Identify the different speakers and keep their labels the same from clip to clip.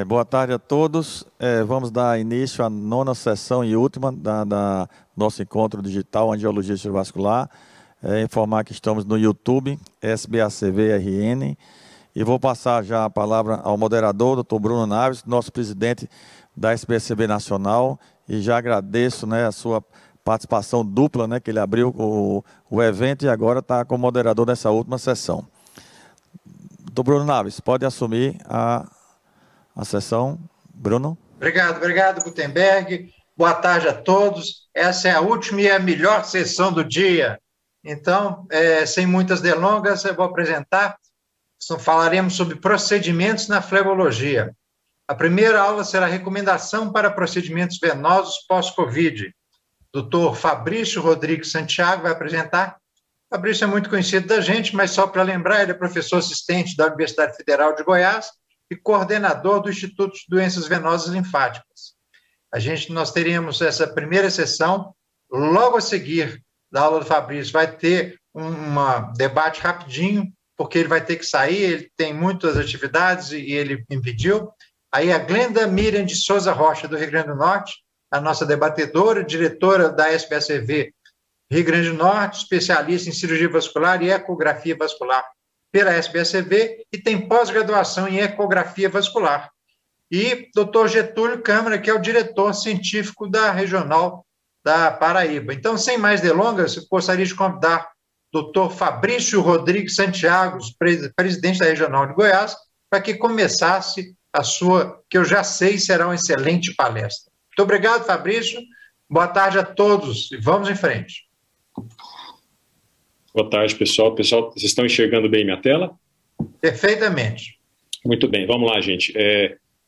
Speaker 1: Boa tarde a todos. Vamos dar início à nona sessão e última da nosso encontro digital Angiologia Cerebrovascular. Informar que estamos no YouTube, SBACV-RN, e vou passar já a palavra ao moderador, Dr. Bruno Naves, nosso presidente da SBACV Nacional, e já agradeço, a sua participação dupla, que ele abriu o evento e agora está como moderador dessa última sessão. Dr. Bruno Naves, pode assumir a sessão. Bruno?
Speaker 2: Obrigado, Gutenberg. Boa tarde a todos. Essa é a última e a melhor sessão do dia. Então, sem muitas delongas, eu vou apresentar. Falaremos sobre procedimentos na flebologia. A primeira aula será recomendação para procedimentos venosos pós-Covid. Dr. Fabrício Rodrigues Santiago vai apresentar. Fabrício é muito conhecido da gente, mas só para lembrar, ele é professor assistente da Universidade Federal de Goiás e coordenador do Instituto de Doenças Venosas Linfáticas. Nós teríamos essa primeira sessão, logo a seguir da aula do Fabrício, vai ter um debate rapidinho, porque ele vai ter que sair, ele tem muitas atividades e ele me pediu. Aí a Glenda Miriam de Souza Rocha, do Rio Grande do Norte, a nossa debatedora, diretora da SBACV Rio Grande do Norte, especialista em cirurgia vascular e ecografia vascular pela SBACV e tem pós-graduação em ecografia vascular. E Dr. Getúlio Câmara, que é o diretor científico da Regional da Paraíba. Então, sem mais delongas, eu gostaria de convidar Dr. Fabrício Rodrigues Santiago, presidente da Regional de Goiás, para que começasse a sua, que eu já sei será uma excelente palestra. Muito obrigado, Fabrício. Boa tarde a todos e vamos em frente.
Speaker 3: Boa tarde, pessoal. Pessoal, vocês estão enxergando bem minha tela?
Speaker 2: Perfeitamente.
Speaker 3: Muito bem, vamos lá, gente.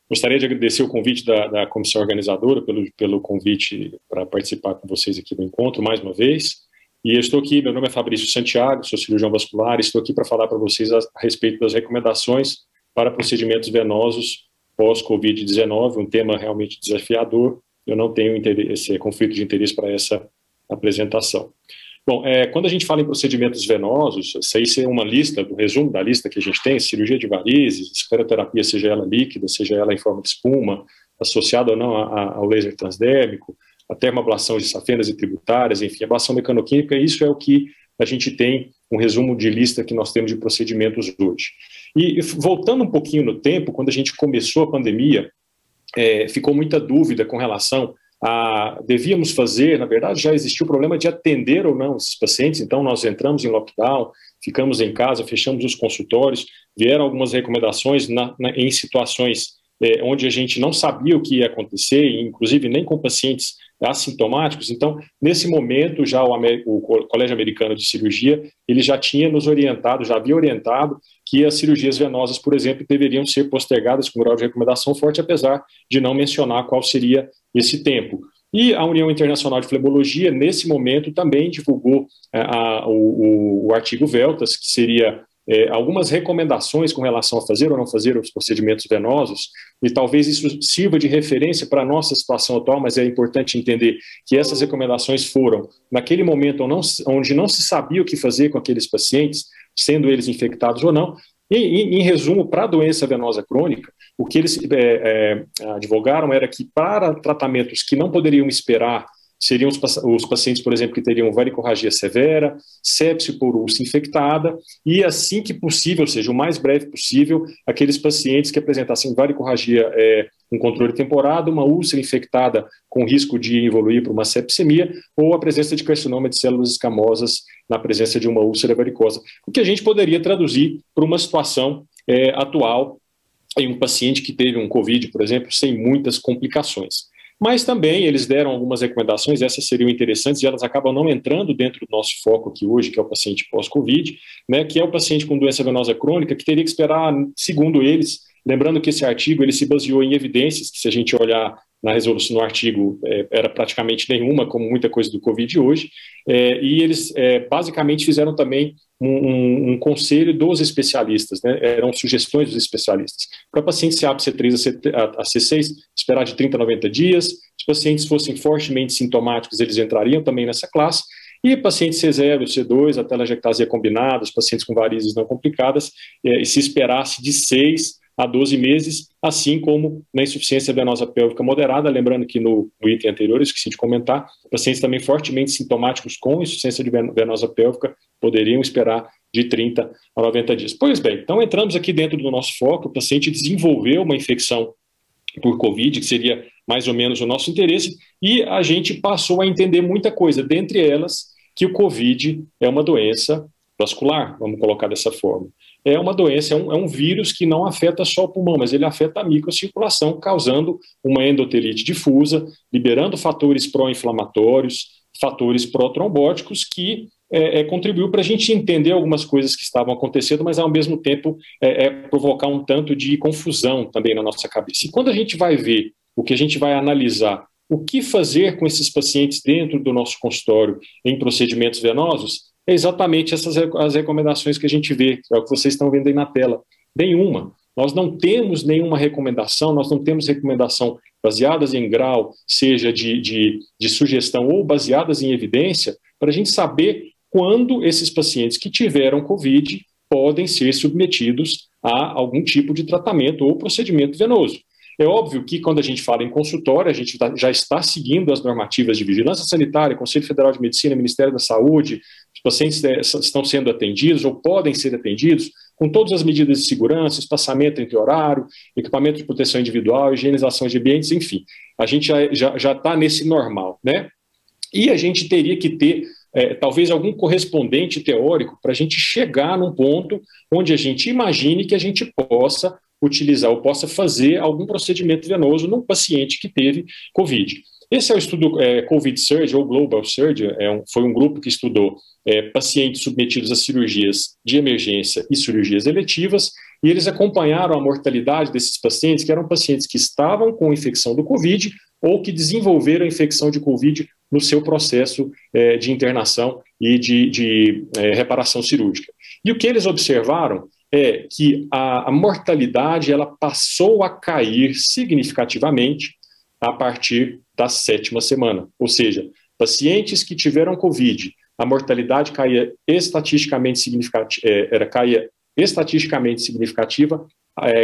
Speaker 3: Gostaria de agradecer o convite da comissão organizadora, pelo convite para participar com vocês aqui do encontro, mais uma vez. E eu estou aqui, meu nome é Fabrício Santiago, sou cirurgião vascular, e estou aqui para falar para vocês a respeito das recomendações para procedimentos venosos pós-Covid-19, um tema realmente desafiador. Eu não tenho esse conflito de interesse para essa apresentação. Bom, quando a gente fala em procedimentos venosos, isso é uma lista, do resumo da lista que a gente tem: cirurgia de varizes, escleroterapia, seja ela líquida, seja ela em forma de espuma, associada ou não ao laser transdérmico, a termoablação de safenas e tributárias, enfim, ablação mecanoquímica. Isso é o que a gente tem, um resumo de lista que nós temos de procedimentos hoje. E voltando um pouquinho no tempo, quando a gente começou a pandemia, ficou muita dúvida com relação devíamos fazer, na verdade já existiu o problema de atender ou não esses pacientes, então nós entramos em lockdown, ficamos em casa, fechamos os consultórios, vieram algumas recomendações em situações onde a gente não sabia o que ia acontecer, inclusive nem com pacientes assintomáticos. Então, nesse momento, já o Colégio Americano de Cirurgia, ele já tinha nos orientado, já havia orientado que as cirurgias venosas, por exemplo, deveriam ser postergadas com grau de recomendação forte, apesar de não mencionar qual seria esse tempo. E a União Internacional de Flebologia, nesse momento, também divulgou o artigo VELTAS, que seria algumas recomendações com relação a fazer ou não fazer os procedimentos venosos, e talvez isso sirva de referência para a nossa situação atual, mas é importante entender que essas recomendações foram naquele momento onde não se sabia o que fazer com aqueles pacientes, sendo eles infectados ou não. E, em resumo, para a doença venosa crônica, o que eles advogaram era que para tratamentos que não poderiam esperar, seriam os pacientes, por exemplo, que teriam varicorragia severa, sepse por úlcera infectada, e assim que possível, ou seja, o mais breve possível, aqueles pacientes que apresentassem varicorragia com controle temporado, uma úlcera infectada com risco de evoluir para uma sepsemia, ou a presença de carcinoma de células escamosas na presença de uma úlcera varicosa. O que a gente poderia traduzir para uma situação atual em um paciente que teve um COVID, por exemplo, sem muitas complicações. Mas também eles deram algumas recomendações, essas seriam interessantes, e elas acabam não entrando dentro do nosso foco aqui hoje, que é o paciente pós-Covid, que é o paciente com doença venosa crônica, que teria que esperar, segundo eles, lembrando que esse artigo ele se baseou em evidências, que se a gente olhar na resolução do artigo, era praticamente nenhuma, como muita coisa do Covid hoje, e eles basicamente fizeram também um conselho dos especialistas, eram sugestões dos especialistas. Para pacientes C3 a C6, esperar de 30 a 90 dias, se os pacientes fossem fortemente sintomáticos, eles entrariam também nessa classe, e pacientes C0, C2, a telangiectasia combinada, os pacientes com varizes não complicadas, e se esperasse de 6 a 12 meses, assim como na insuficiência venosa pélvica moderada. Lembrando que no item anterior, eu esqueci de comentar, pacientes também fortemente sintomáticos com insuficiência venosa pélvica poderiam esperar de 30 a 90 dias. Pois bem, então entramos aqui dentro do nosso foco. O paciente desenvolveu uma infecção por Covid, que seria mais ou menos o nosso interesse, e a gente passou a entender muita coisa, dentre elas que o Covid é uma doença vascular, vamos colocar dessa forma. É uma doença, é um vírus que não afeta só o pulmão, mas ele afeta a microcirculação, causando uma endotelite difusa, liberando fatores pró-inflamatórios, fatores pró-trombóticos, que contribuiu para a gente entender algumas coisas que estavam acontecendo, mas ao mesmo tempo provocar um tanto de confusão também na nossa cabeça. E quando a gente vai ver o que a gente vai analisar, o que fazer com esses pacientes dentro do nosso consultório em procedimentos venosos, é exatamente as recomendações que a gente vê, é o que vocês estão vendo aí na tela. Nenhuma. Nós não temos nenhuma recomendação, nós não temos recomendação baseadas em grau, seja de sugestão ou baseadas em evidência, para a gente saber quando esses pacientes que tiveram Covid podem ser submetidos a algum tipo de tratamento ou procedimento venoso. É óbvio que quando a gente fala em consultório, a gente já está seguindo as normativas de vigilância sanitária, Conselho Federal de Medicina, Ministério da Saúde, os pacientes estão sendo atendidos ou podem ser atendidos com todas as medidas de segurança, espaçamento entre horário, equipamento de proteção individual, higienização de ambientes, enfim. A gente já está nesse normal, né? E a gente teria que ter talvez algum correspondente teórico para a gente chegar num ponto onde a gente imagine que a gente possa utilizar ou possa fazer algum procedimento venoso num paciente que teve Covid. Esse é o estudo Covid Surge ou Global Surge, foi um grupo que estudou pacientes submetidos a cirurgias de emergência e cirurgias eletivas, e eles acompanharam a mortalidade desses pacientes, que eram pacientes que estavam com infecção do Covid ou que desenvolveram a infecção de Covid no seu processo de internação e de reparação cirúrgica. E o que eles observaram é que a mortalidade ela passou a cair significativamente a partir da 7ª semana. Ou seja, pacientes que tiveram Covid, a mortalidade caía estatisticamente significativa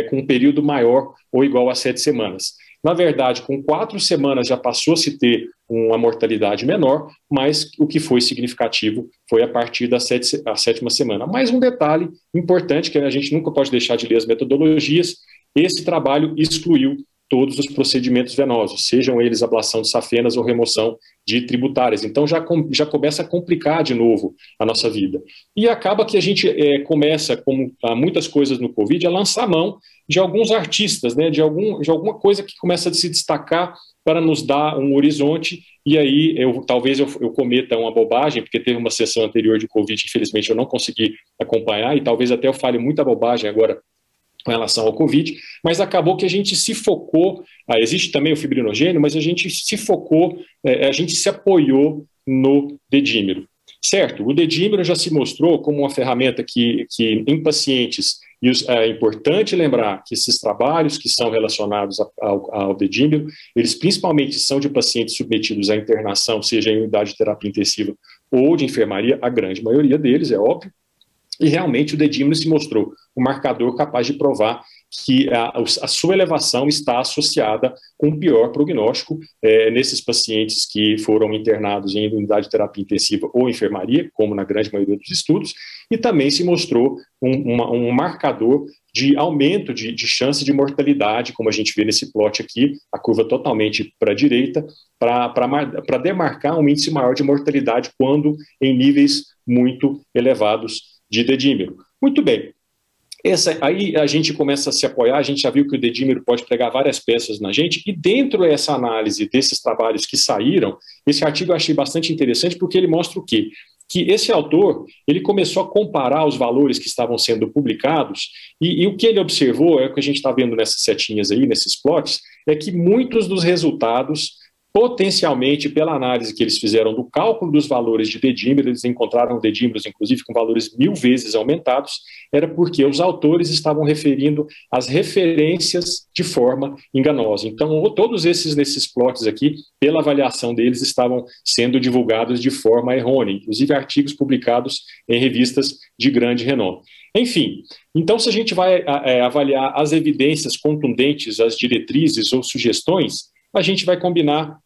Speaker 3: com um período maior ou igual a 7 semanas. Na verdade, com 4 semanas já passou a se ter uma mortalidade menor, mas o que foi significativo foi a partir da 7ª semana. Mais um detalhe importante, que a gente nunca pode deixar de ler as metodologias, esse trabalho excluiu todos os procedimentos venosos, sejam eles ablação de safenas ou remoção de tributárias. Então já começa a complicar de novo a nossa vida. E acaba que a gente começa, como há muitas coisas no Covid, a lançar mão de alguns artistas, né, de alguma coisa que começa a se destacar para nos dar um horizonte, e aí talvez eu cometa uma bobagem, porque teve uma sessão anterior de Covid, infelizmente eu não consegui acompanhar, e talvez até eu fale muita bobagem agora com relação ao Covid, mas acabou que a gente se focou, existe também o fibrinogênio, mas a gente se focou, a gente se apoiou no dedímero. Certo, o dedímero já se mostrou como uma ferramenta que em pacientes, e é importante lembrar que esses trabalhos que são relacionados ao dedímero, eles principalmente são de pacientes submetidos à internação, seja em unidade de terapia intensiva ou de enfermaria, a grande maioria deles, é óbvio, e realmente o dedímero se mostrou um marcador capaz de provar que a sua elevação está associada com um pior prognóstico nesses pacientes que foram internados em unidade de terapia intensiva ou enfermaria, como na grande maioria dos estudos, e também se mostrou um marcador de aumento de chance de mortalidade, como a gente vê nesse plot aqui, a curva totalmente para a direita, para demarcar um índice maior de mortalidade quando em níveis muito elevados de dedímero. Muito bem. Aí a gente começa a se apoiar, a gente já viu que o dedímero pode pregar várias peças na gente, e dentro dessa análise desses trabalhos que saíram, esse artigo eu achei bastante interessante porque ele mostra o quê? Que esse autor, ele começou a comparar os valores que estavam sendo publicados, e o que ele observou, é o que a gente está vendo nessas setinhas aí, nesses plots, é que muitos dos resultados Potencialmente, pela análise que eles fizeram do cálculo dos valores de dedímero, eles encontraram dedímeros, inclusive, com valores 1000 vezes aumentados, era porque os autores estavam referindo as referências de forma enganosa. Então, todos nesses plots aqui, pela avaliação deles, estavam sendo divulgados de forma errônea, inclusive artigos publicados em revistas de grande renome. Enfim, então se a gente vai avaliar as evidências contundentes, as diretrizes ou sugestões, a gente vai combinar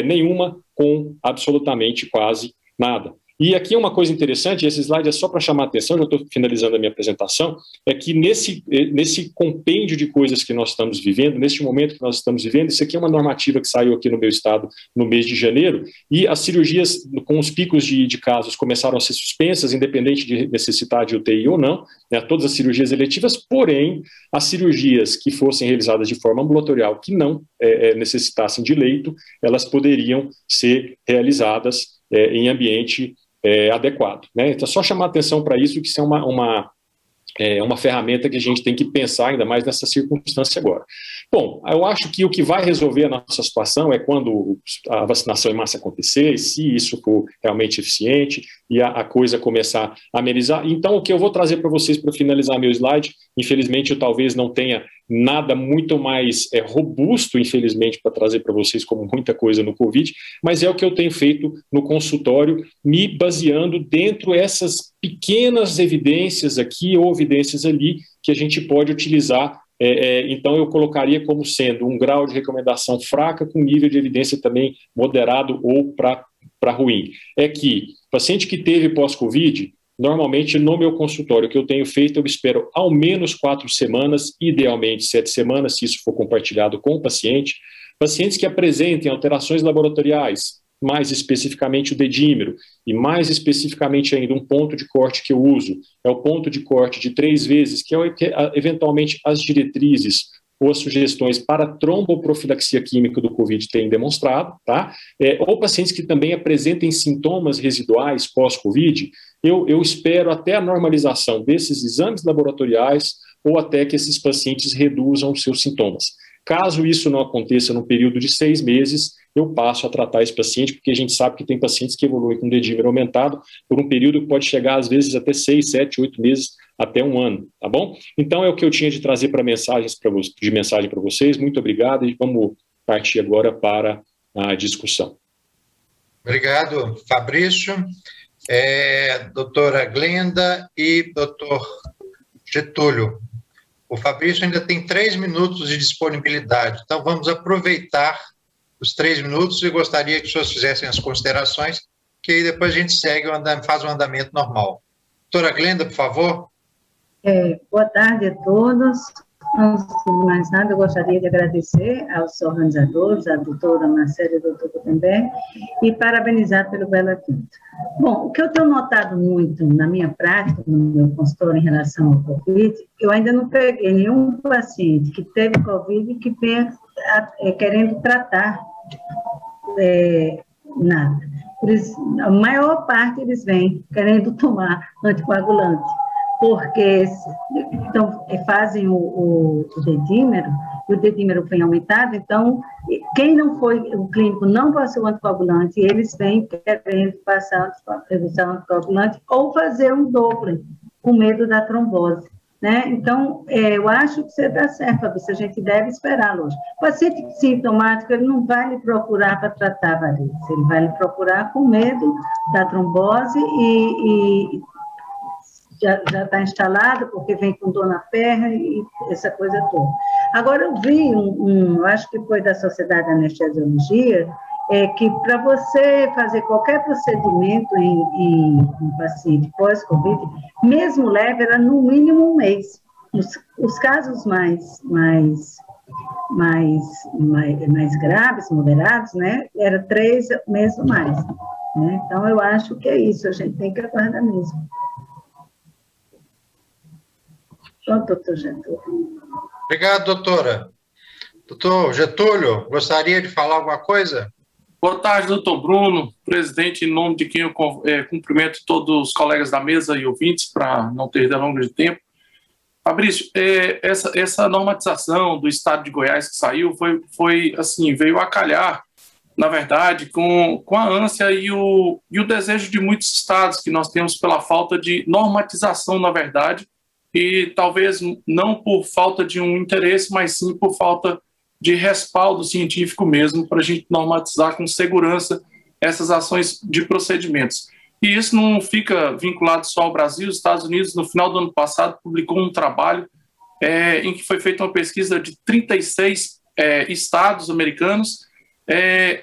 Speaker 3: nenhuma com absolutamente quase nada. E aqui uma coisa interessante, esse slide é só para chamar a atenção, já estou finalizando a minha apresentação, é que nesse compêndio de coisas que nós estamos vivendo, neste momento que nós estamos vivendo, isso aqui é uma normativa que saiu aqui no meu estado no mês de janeiro, e as cirurgias com os picos de casos começaram a ser suspensas, independente de necessitar de UTI ou não, né, todas as cirurgias eletivas, porém, as cirurgias que fossem realizadas de forma ambulatorial, que não necessitassem de leito, elas poderiam ser realizadas em ambiente adequado, né? Então, só chamar atenção para isso, que isso é uma ferramenta que a gente tem que pensar ainda mais nessa circunstância agora. Bom, eu acho que o que vai resolver a nossa situação é quando a vacinação em massa acontecer, se isso for realmente eficiente e a coisa começar a amenizar. Então, o que eu vou trazer para vocês para finalizar meu slide, infelizmente eu talvez não tenha nada muito mais robusto, infelizmente, para trazer para vocês como muita coisa no Covid, mas é o que eu tenho feito no consultório, me baseando dentro dessas pequenas evidências aqui ou evidências ali que a gente pode utilizar. Então, eu colocaria como sendo um grau de recomendação fraca com nível de evidência também moderado ou para ruim. É que paciente que teve pós-Covid, normalmente no meu consultório, o que eu tenho feito, eu espero ao menos 4 semanas, idealmente 7 semanas, se isso for compartilhado com o paciente. Pacientes que apresentem alterações laboratoriais, mais especificamente o dedímero, e mais especificamente ainda um ponto de corte que eu uso, é o ponto de corte de 3 vezes, que eventualmente as diretrizes ou as sugestões para tromboprofilaxia química do Covid têm demonstrado, tá? Ou pacientes que também apresentem sintomas residuais pós-Covid, eu espero até a normalização desses exames laboratoriais ou até que esses pacientes reduzam os seus sintomas. Caso isso não aconteça no período de 6 meses, eu passo a tratar esse paciente, porque a gente sabe que tem pacientes que evoluem com dedímero aumentado por um período que pode chegar, às vezes, até 6, 7, 8 meses, até 1 ano, tá bom? Então, é o que eu tinha de trazer para mensagem para vocês. Muito obrigado e vamos partir agora para a discussão.
Speaker 2: Obrigado, Fabrício. Doutora Glenda e doutor Getúlio. O Fabrício ainda tem 3 minutos de disponibilidade, então vamos aproveitar os 3 minutos e gostaria que os senhores fizessem as considerações, que aí depois a gente segue, faz o andamento normal. Doutora Glenda, por favor.
Speaker 4: Boa tarde a todos. Antes de mais nada, eu gostaria de agradecer aos organizadores, a doutora Marcela e o doutor Gutenberg, e parabenizar pelo belo evento. Bom, o que eu tenho notado muito na minha prática, no meu consultório em relação ao Covid, eu ainda não peguei nenhum paciente que teve Covid e que venha querendo tratar nada. A maior parte eles vêm querendo tomar anticoagulante, porque então, fazem o dedímero, e o dedímero vem aumentado, então, quem não foi, o clínico não passou o anticoagulante, eles vêm querendo passar o anticoagulante ou fazer um Doppler, com medo da trombose, né? Então, eu acho que você está certo, Fabrício, a gente deve esperar, lógico. O paciente sintomático, ele não vai lhe procurar para tratar varizes, ele vai lhe procurar com medo da trombose e já está instalado, porque vem com dor na perna e essa coisa toda. Agora, eu vi eu acho que foi da Sociedade de Anestesiologia, que para você fazer qualquer procedimento em um paciente pós-Covid, mesmo leve, era no mínimo 1 mês. Os casos mais graves, moderados, né, era 3 meses ou mais. Né? Então, eu acho que é isso, a gente tem que aguardar mesmo. Pronto, doutor Getúlio.
Speaker 2: Obrigado, doutora. Doutor Getúlio, gostaria de falar alguma coisa?
Speaker 5: Boa tarde, doutor Bruno, presidente, em nome de quem eu cumprimento todos os colegas da mesa e ouvintes, para não ter delongas de tempo. Fabrício, essa normatização do estado de Goiás que saiu foi assim, veio a calhar na verdade, com a ânsia e o desejo de muitos estados que nós temos pela falta de normatização, na verdade, e talvez não por falta de um interesse, mas sim por falta de respaldo científico mesmo, para a gente normatizar com segurança essas ações de procedimentos. E isso não fica vinculado só ao Brasil. Os Estados Unidos, no final do ano passado, publicou um trabalho em que foi feita uma pesquisa de 36 estados americanos,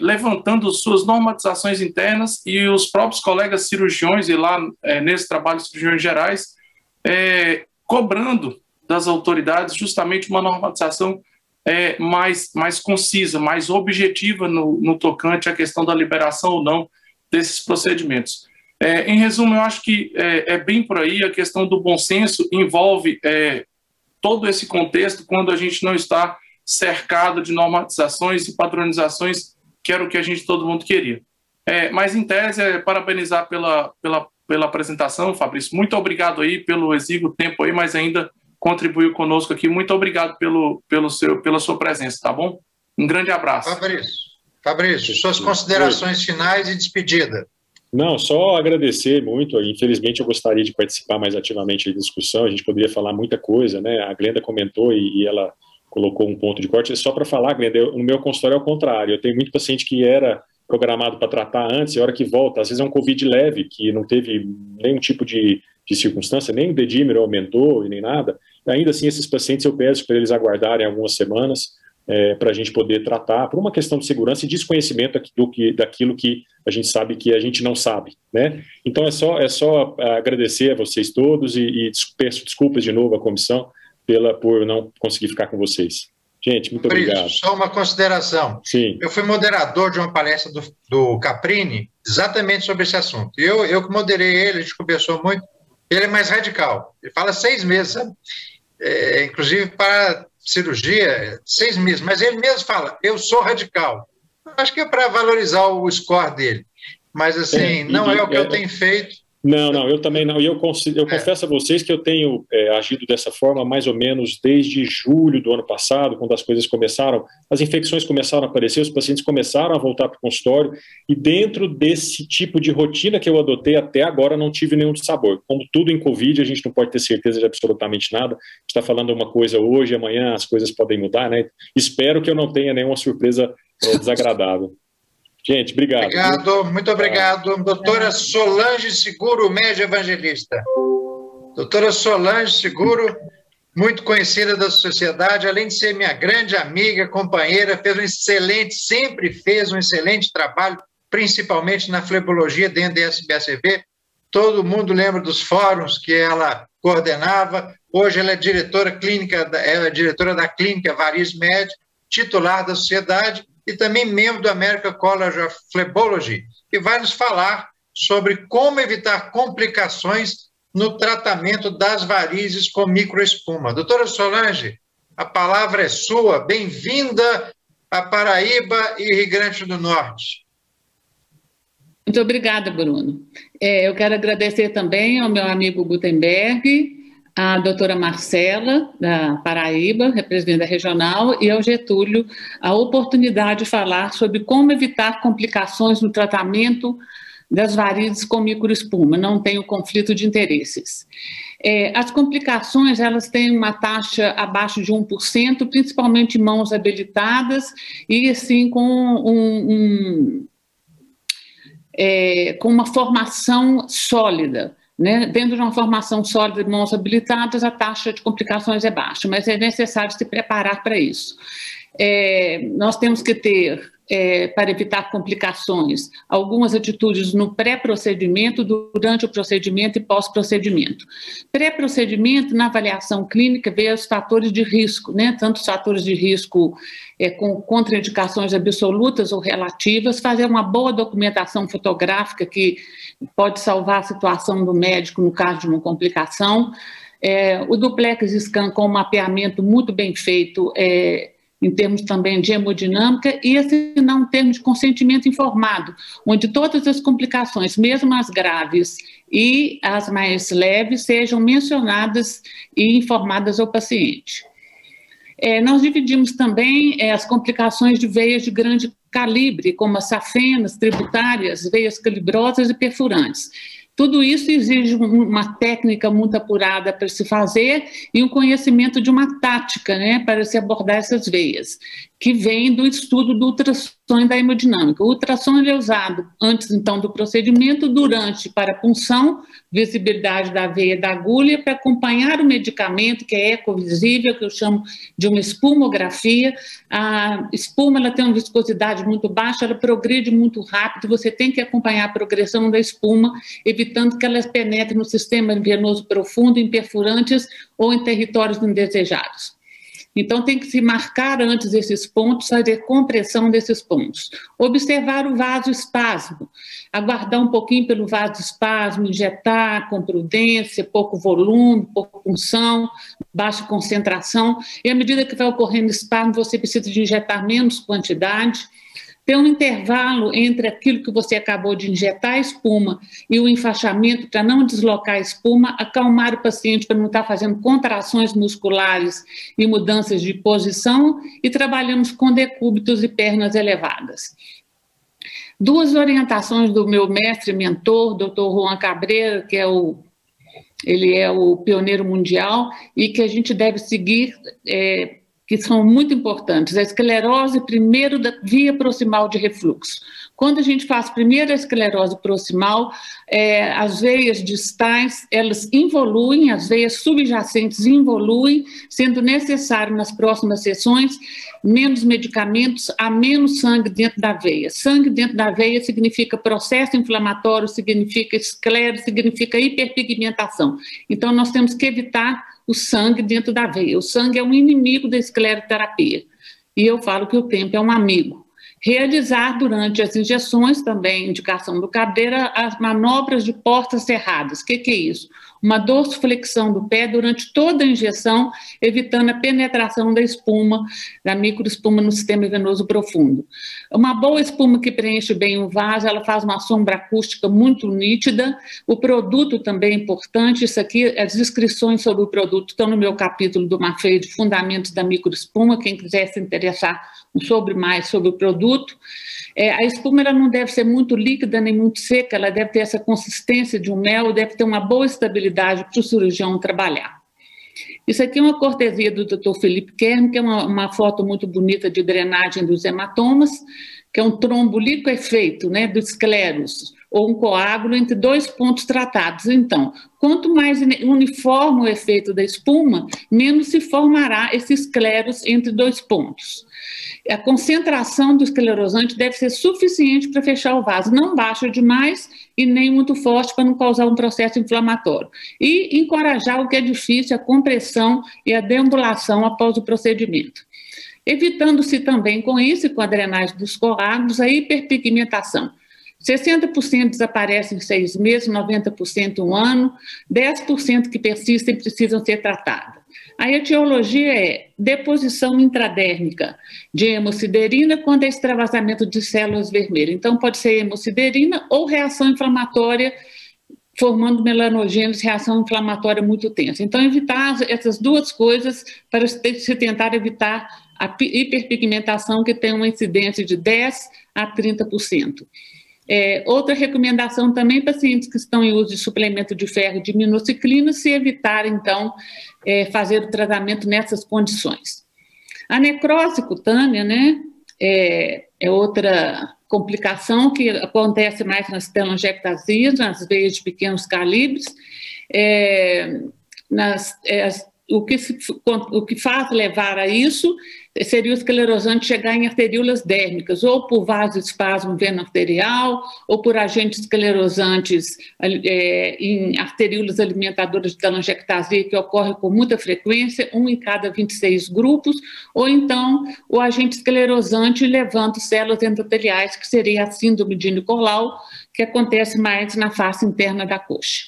Speaker 5: levantando suas normatizações internas, e os próprios colegas cirurgiões, e lá nesse trabalho cirurgiões gerais, cobrando das autoridades justamente uma normatização mais concisa, mais objetiva no tocante à questão da liberação ou não desses procedimentos. Em resumo, eu acho que é bem por aí. A questão do bom senso envolve todo esse contexto quando a gente não está cercado de normatizações e padronizações, que era o que a gente, todo mundo queria. Mas, em tese, parabenizar pela apresentação, Fabrício. Muito obrigado aí pelo exíguo tempo aí, mas ainda contribuiu conosco aqui. Muito obrigado pela sua presença, tá bom? Um grande abraço.
Speaker 2: Fabrício, suas considerações finais e despedida.
Speaker 3: Não, só agradecer muito. Infelizmente, eu gostaria de participar mais ativamente da discussão. A gente poderia falar muita coisa, né? A Glenda comentou e ela colocou um ponto de corte. Só para falar, Glenda, no meu consultório é o contrário. Eu tenho muito paciente que era programado para tratar antes, e a hora que volta, às vezes é um Covid leve, que não teve nenhum tipo de circunstância, nem o dedímero aumentou e nem nada. Ainda assim, esses pacientes eu peço para eles aguardarem algumas semanas para a gente poder tratar, por uma questão de segurança e desconhecimento daquilo que a gente sabe que a gente não sabe, né? Então é só agradecer a vocês todos e peço desculpas de novo à comissão por não conseguir ficar com vocês. Gente, muito obrigado.
Speaker 2: Só uma consideração.
Speaker 3: Sim.
Speaker 2: Eu fui moderador de uma palestra do Caprini exatamente sobre esse assunto. Eu que moderei ele, a gente conversou muito. Ele é mais radical. Ele fala 6 meses, sabe? Inclusive para cirurgia, 6 meses. Mas ele mesmo fala, eu sou radical. Acho que é para valorizar o score dele. Mas, assim, não é o que eu tenho feito.
Speaker 3: Não, eu também não. E eu confesso a vocês que eu tenho agido dessa forma mais ou menos desde julho do ano passado, quando as coisas começaram, as infecções começaram a aparecer, os pacientes começaram a voltar para o consultório, e dentro desse tipo de rotina que eu adotei até agora não tive nenhum sabor. Como tudo em Covid, a gente não pode ter certeza de absolutamente nada. A gente está falando uma coisa hoje, amanhã as coisas podem mudar, né? Espero que eu não tenha nenhuma surpresa desagradável. Gente, obrigado.
Speaker 2: Muito obrigado. Doutora Solange Seguro, média evangelista. Doutora Solange Seguro, muito conhecida da sociedade, além de ser minha grande amiga, companheira, sempre fez um excelente trabalho, principalmente na flebologia dentro da SBACV. Todo mundo lembra dos fóruns que ela coordenava. Hoje ela é diretora da clínica Varizes Med, titular da sociedade, e também membro do American College of Phlebology, que vai nos falar sobre como evitar complicações no tratamento das varizes com microespuma. Doutora Solange, a palavra é sua. Bem-vinda a Paraíba e Rio Grande do Norte.
Speaker 6: Muito obrigada, Bruno. Eu quero agradecer também ao meu amigo Gutenberg, a doutora Marcela, da Paraíba, representante da regional, e ao Getúlio, a oportunidade de falar sobre como evitar complicações no tratamento das varizes com microespuma. Não tenho conflito de interesses. As complicações, elas têm uma taxa abaixo de 1%, principalmente em mãos habilitadas e, assim, com uma formação sólida. Né? Dentro de uma formação sólida de mãos habilitadas, a taxa de complicações é baixa, mas é necessário se preparar para isso. Nós temos que ter, para evitar complicações, algumas atitudes no pré-procedimento, durante o procedimento e pós-procedimento. Pré-procedimento, na avaliação clínica, vê os fatores de risco, né? Tanto os fatores de risco com contraindicações absolutas ou relativas, fazer uma boa documentação fotográfica que pode salvar a situação do médico no caso de uma complicação. O duplex scan com um mapeamento muito bem feito, em termos também de hemodinâmica, e assinar um termo de consentimento informado, onde todas as complicações, mesmo as graves e as mais leves, sejam mencionadas e informadas ao paciente. Nós dividimos também as complicações de veias de grande calibre, como as safenas, tributárias, veias calibrosas e perfurantes. Tudo isso exige uma técnica muito apurada para se fazer e um conhecimento de uma tática, né, para se abordar essas veias, que vem do estudo do ultrassom e da hemodinâmica. O ultrassom é usado antes, então, do procedimento, durante, para punção, visibilidade da veia e da agulha, para acompanhar o medicamento, que é ecovisível, que eu chamo de uma espumografia. A espuma, ela tem uma viscosidade muito baixa, ela progride muito rápido, você tem que acompanhar a progressão da espuma, evitando que ela penetre no sistema venoso profundo, em perfurantes ou em territórios indesejados. Então, tem que se marcar antes esses pontos, fazer compressão desses pontos. Observar o vasoespasmo, aguardar um pouquinho pelo vasoespasmo, injetar com prudência, pouco volume, pouca punção, baixa concentração. E à medida que vai ocorrendo espasmo, você precisa de injetar menos quantidade. Ter um intervalo entre aquilo que você acabou de injetar, a espuma, e o enfaixamento para não deslocar a espuma, acalmar o paciente para não estar fazendo contrações musculares e mudanças de posição, e trabalhamos com decúbitos e pernas elevadas. Duas orientações do meu mestre e mentor, Dr. Juan Cabreira, que ele é o pioneiro mundial, e que a gente deve seguir, que são muito importantes. A esclerose, primeiro, da via proximal de refluxo. Quando a gente faz primeiro a esclerose proximal, as veias distais, elas involuem, as veias subjacentes involuem, sendo necessário, nas próximas sessões, menos medicamentos, a menos sangue dentro da veia. Sangue dentro da veia significa processo inflamatório, significa esclerose, significa hiperpigmentação. Então, nós temos que evitar o sangue dentro da veia. O sangue é um inimigo da escleroterapia. E eu falo que o tempo é um amigo. Realizar durante as injeções, também indicação do Cabreira, as manobras de portas cerradas. O que é isso? Uma dorsiflexão do pé durante toda a injeção, evitando a penetração da espuma, da microespuma no sistema venoso profundo. Uma boa espuma que preenche bem o vaso, ela faz uma sombra acústica muito nítida. O produto também é importante. Isso aqui, as descrições sobre o produto estão no meu capítulo do Maffei de Fundamentos da Microespuma, quem quiser se interessar mais sobre o produto. A espuma, ela não deve ser muito líquida nem muito seca, ela deve ter essa consistência de um mel, deve ter uma boa estabilidade para o cirurgião trabalhar. Isso aqui é uma cortesia do Dr. Felipe Kern, que é uma foto muito bonita de drenagem dos hematomas, que é um trombo liquefeito, né, do escleros, ou um coágulo entre dois pontos tratados. Então, quanto mais uniforme o efeito da espuma, menos se formará esse escleros entre dois pontos. A concentração do esclerosante deve ser suficiente para fechar o vaso, não baixa demais e nem muito forte para não causar um processo inflamatório. E encorajar o que é difícil, a compressão e a deambulação após o procedimento. Evitando-se também com isso, e com a drenagem dos coágulos, a hiperpigmentação. 60% desaparecem em 6 meses, 90% em 1 ano, 10% que persistem precisam ser tratadas. A etiologia é deposição intradérmica de hemosiderina quando é extravasamento de células vermelhas. Então, pode ser hemosiderina ou reação inflamatória, formando melanogênese, reação inflamatória muito tensa. Então, evitar essas duas coisas para se tentar evitar a hiperpigmentação, que tem uma incidência de 10% a 30%. Outra recomendação também, pacientes que estão em uso de suplemento de ferro e de minociclina, se evitar, então, fazer o tratamento nessas condições. A necrose cutânea, né, é outra complicação que acontece mais nas telangiectasias, nas veias de pequenos calibres, o que faz levar a isso seria o esclerosante chegar em arteríolas dérmicas, ou por vasoespasmo veno-arterial, ou por agentes esclerosantes em arteríolas alimentadoras de telangiectasia, que ocorre com muita frequência, 1 em cada 26 grupos, ou então o agente esclerosante levando células endoteliais, que seria a síndrome de Nicolau, que acontece mais na face interna da coxa.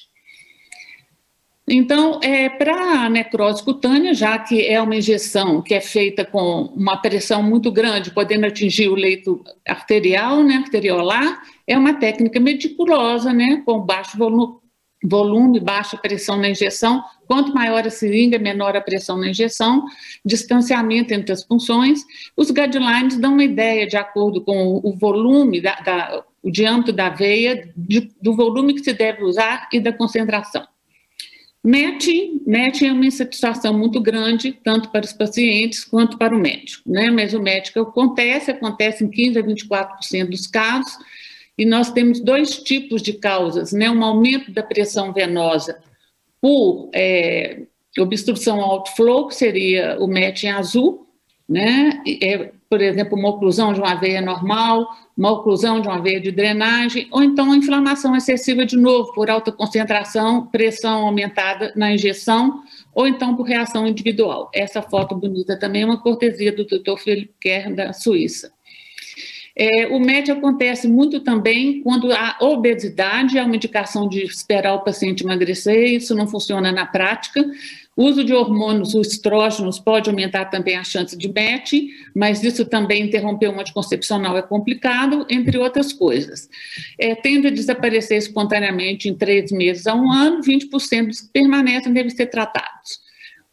Speaker 6: Então, para a necrose cutânea, já que é uma injeção que é feita com uma pressão muito grande, podendo atingir o leito arterial, né, arteriolar, é uma técnica meticulosa, né, com baixo volume, volume, baixa pressão na injeção. Quanto maior a seringa, menor a pressão na injeção, distanciamento entre as punções. Os guidelines dão uma ideia, de acordo com o volume, o diâmetro da veia, do volume que se deve usar e da concentração. MET é uma insatisfação muito grande, tanto para os pacientes quanto para o médico, né? Mas o médico acontece em 15% a 24% dos casos, e nós temos dois tipos de causas, né? Um aumento da pressão venosa por obstrução ao outflow, que seria o MET em azul, né? Por exemplo, uma oclusão de uma veia normal, uma oclusão de uma veia de drenagem, ou então a inflamação excessiva de novo, por alta concentração, pressão aumentada na injeção, ou então por reação individual. Essa foto bonita também é uma cortesia do Dr. Philipp Kerr, da Suíça. O MET acontece muito também quando a obesidade é uma indicação de esperar o paciente emagrecer, isso não funciona na prática. O uso de hormônios, os estrógenos, pode aumentar também a chance de MET, mas isso também interromper uma anticoncepcional é complicado, entre outras coisas. Tende a desaparecer espontaneamente em 3 meses a 1 ano, 20% dos que permanecem devem ser tratados.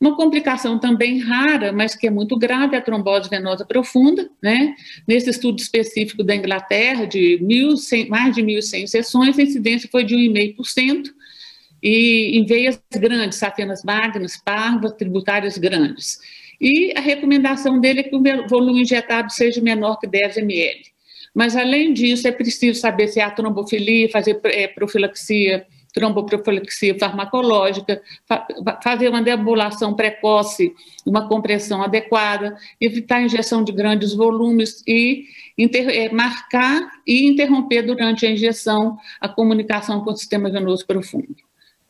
Speaker 6: Uma complicação também rara, mas que é muito grave, é a trombose venosa profunda, né? Nesse estudo específico da Inglaterra, de mais de 1.100 sessões, a incidência foi de 1,5%, e em veias grandes, safenas magnas, parvas, tributárias grandes. E a recomendação dele é que o volume injetado seja menor que 10 ml. Mas, além disso, é preciso saber se há trombofilia, fazer profilaxia, tromboprofilaxia farmacológica, fazer uma deambulação precoce, uma compressão adequada, evitar a injeção de grandes volumes e marcar e interromper durante a injeção a comunicação com o sistema venoso profundo.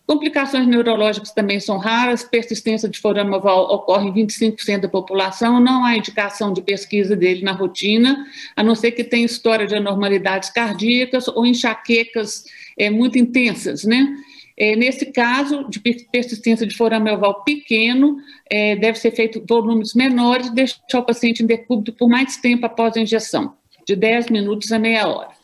Speaker 6: Complicações neurológicas também são raras, persistência de forama oval ocorre em 25% da população, não há indicação de pesquisa dele na rotina, a não ser que tenha história de anormalidades cardíacas ou enxaquecas muito intensas, né? Nesse caso, de persistência de forame oval pequeno, deve ser feito volumes menores, deixar o paciente em decúbito por mais tempo após a injeção, de 10 minutos a meia hora.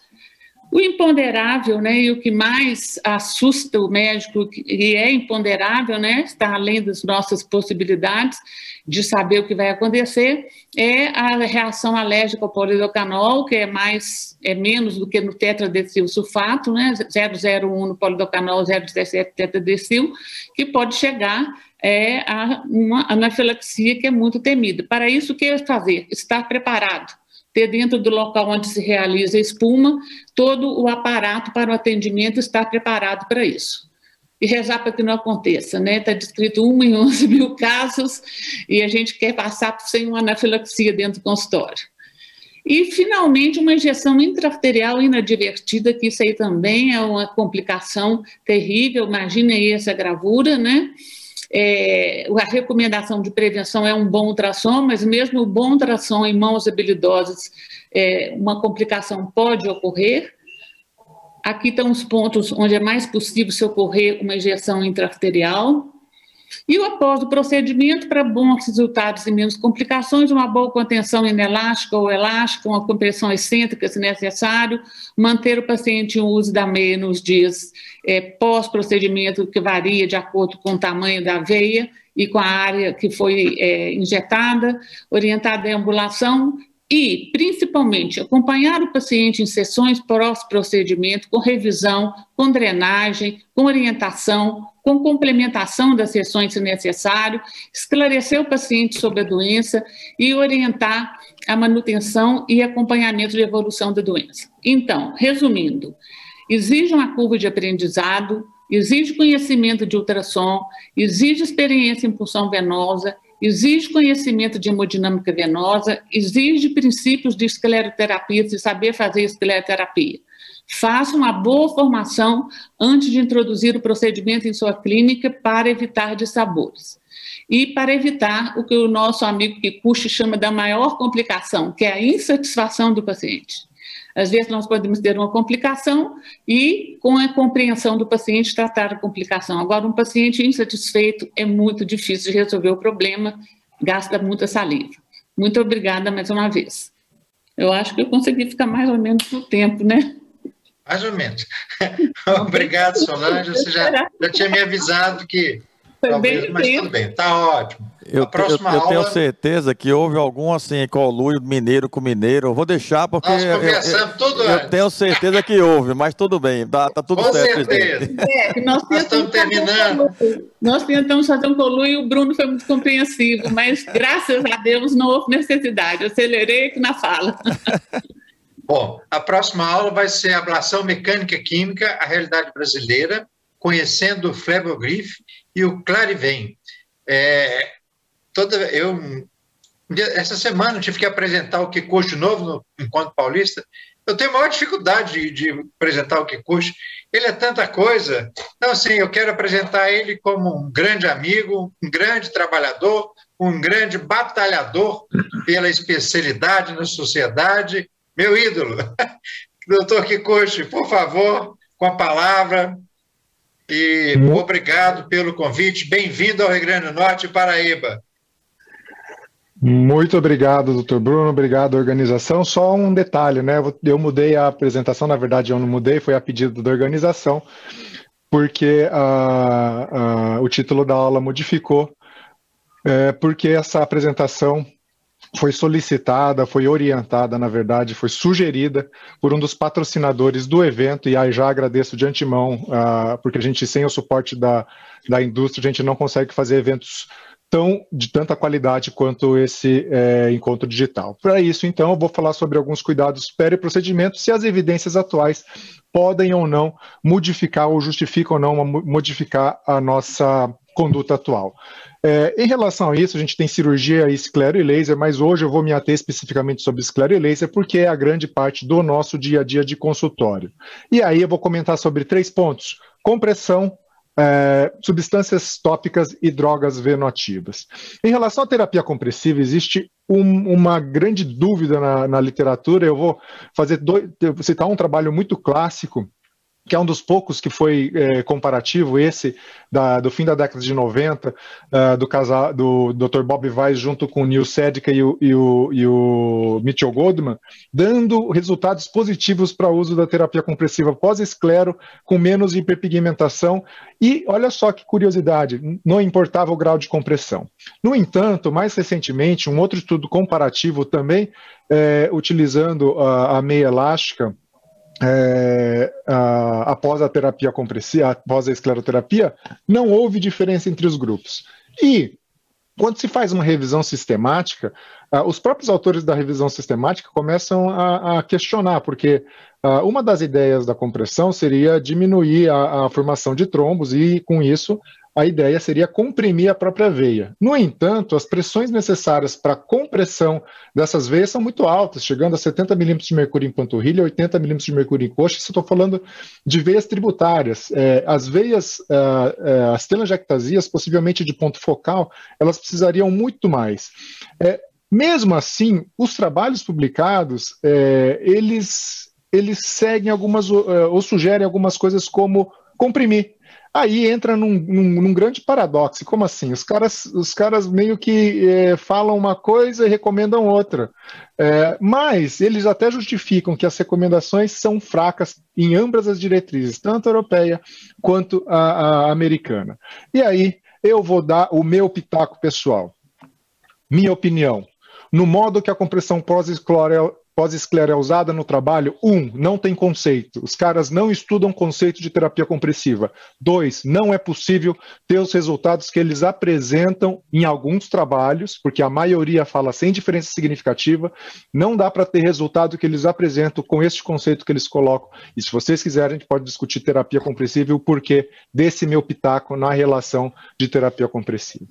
Speaker 6: O imponderável, né, e o que mais assusta o médico, e é imponderável, né, está além das nossas possibilidades de saber o que vai acontecer, é a reação alérgica ao polidocanol, que é menos do que no tetradecil sulfato, né, 0,01 no polidocanol, 0,17 tetradecil, que pode chegar a uma anafilaxia que é muito temida. Para isso, o que é fazer? Estar preparado. Ter dentro do local onde se realiza a espuma, todo o aparato para o atendimento estar preparado para isso. E rezar para que não aconteça, né? Está descrito 1 em 11 mil casos e a gente quer passar sem uma anafilaxia dentro do consultório. E, finalmente, uma injeção intra-arterial inadvertida, que isso aí também é uma complicação terrível, imaginem aí essa gravura, né? A recomendação de prevenção é um bom ultrassom, mas mesmo o bom ultrassom em mãos habilidosas, uma complicação pode ocorrer. Aqui estão os pontos onde é mais possível se ocorrer uma injeção intra-arterial. E após o procedimento, para bons resultados e menos complicações, uma boa contenção inelástica ou elástica, uma compressão excêntrica, se necessário, manter o paciente em uso da meia nos dias pós-procedimento, que varia de acordo com o tamanho da veia e com a área que foi injetada, orientar a deambulação e, principalmente, acompanhar o paciente em sessões pós-procedimento, com revisão, com drenagem, com orientação, com complementação das sessões se necessário, esclarecer o paciente sobre a doença e orientar a manutenção e acompanhamento de evolução da doença. Então, resumindo, exige uma curva de aprendizado, exige conhecimento de ultrassom, exige experiência em punção venosa, exige conhecimento de hemodinâmica venosa, exige princípios de escleroterapia, de saber fazer escleroterapia. Faça uma boa formação antes de introduzir o procedimento em sua clínica para evitar dissabores. E para evitar o que o nosso amigo Kikuchi chama da maior complicação, que é a insatisfação do paciente. Às vezes nós podemos ter uma complicação e, com a compreensão do paciente, tratar a complicação. Agora, um paciente insatisfeito é muito difícil de resolver o problema, gasta muita saliva. Muito obrigada mais uma vez. Eu acho que eu consegui ficar mais ou menos no tempo, né?
Speaker 2: Mais ou menos. Obrigado, Solange. Você já tinha me avisado que talvez, mas tudo bem, está ótimo.
Speaker 1: Eu tenho certeza que houve algum assim, conluio mineiro com mineiro. Eu vou deixar porque
Speaker 2: nós conversamos tudo antes.
Speaker 1: Eu tenho certeza que houve, mas tudo bem, tá tudo
Speaker 2: com
Speaker 1: certo.
Speaker 2: Certeza.
Speaker 6: Nós
Speaker 2: estamos terminando.
Speaker 6: Nós tentamos fazer um conluio e o Bruno foi muito compreensivo, mas graças a Deus não houve necessidade. Eu acelerei aqui na fala.
Speaker 2: Bom, a próxima aula vai ser Ablação Mecânica Química, a realidade brasileira, conhecendo o Flebogriff e o Clarivem. Essa semana eu tive que apresentar o Kikuchi de novo no Encontro Paulista. Eu tenho maior dificuldade de apresentar o Kikuchi. Ele é tanta coisa. Então, assim, eu quero apresentar ele como um grande amigo, um grande trabalhador, um grande batalhador pela especialidade na sociedade. Meu ídolo. Doutor Kikuchi, por favor, com a palavra. E obrigado pelo convite. Bem-vindo ao Rio Grande do Norte, Paraíba.
Speaker 7: Muito obrigado, doutor Bruno. Obrigado, organização. Só um detalhe, né? Eu mudei a apresentação, na verdade eu não mudei, foi a pedido da organização, porque o título da aula modificou, porque essa apresentação foi solicitada, foi orientada, na verdade, foi sugerida por um dos patrocinadores do evento, e aí já agradeço de antemão, porque a gente, sem o suporte da indústria, a gente não consegue fazer eventos de tanta qualidade quanto esse encontro digital. Para isso, então, eu vou falar sobre alguns cuidados pré-procedimentos, se as evidências atuais podem ou não modificar ou justificam ou não modificar a nossa conduta atual. Em relação a isso, a gente tem cirurgia, esclero e laser, mas hoje eu vou me ater especificamente sobre esclero e laser, porque é a grande parte do nosso dia a dia de consultório. E aí eu vou comentar sobre 3 pontos: compressão, substâncias tópicas e drogas venoativas. Em relação à terapia compressiva, existe uma grande dúvida na literatura. Eu vou citar um trabalho muito clássico, que é um dos poucos que foi comparativo, esse do fim da década de 90, do Dr. Bob Weiss junto com o Neil Sedgwick e o Mitchell Goldman, dando resultados positivos para o uso da terapia compressiva pós-esclero, com menos hiperpigmentação, e olha só que curiosidade, não importava o grau de compressão. No entanto, mais recentemente, um outro estudo comparativo também, utilizando a meia elástica, após a terapia compressiva, após a escleroterapia, não houve diferença entre os grupos. E quando se faz uma revisão sistemática, os próprios autores da revisão sistemática começam a questionar, porque uma das ideias da compressão seria diminuir a formação de trombos e, com isso, a ideia seria comprimir a própria veia. No entanto, as pressões necessárias para a compressão dessas veias são muito altas, chegando a 70 milímetros de mercúrio em panturrilha, 80 milímetros de mercúrio em coxa. Isso eu estou falando de veias tributárias. As veias, as telangiectasias, possivelmente de ponto focal, elas precisariam muito mais. Mesmo assim, os trabalhos publicados, eles seguem algumas, ou sugerem algumas coisas como comprimir. Aí entra num grande paradoxo. Como assim? Os caras meio que falam uma coisa e recomendam outra. Mas eles até justificam que as recomendações são fracas em ambas as diretrizes, tanto a europeia quanto a americana. E aí eu vou dar o meu pitaco pessoal. Minha opinião. No modo que a compressão pós-esclera é usada no trabalho, 1, não tem conceito. Os caras não estudam conceito de terapia compressiva. 2, não é possível ter os resultados que eles apresentam em alguns trabalhos, porque a maioria fala sem diferença significativa. Não dá para ter resultado que eles apresentam com este conceito que eles colocam. E se vocês quiserem, a gente pode discutir terapia compressiva e o porquê desse meu pitaco na relação de terapia compressiva.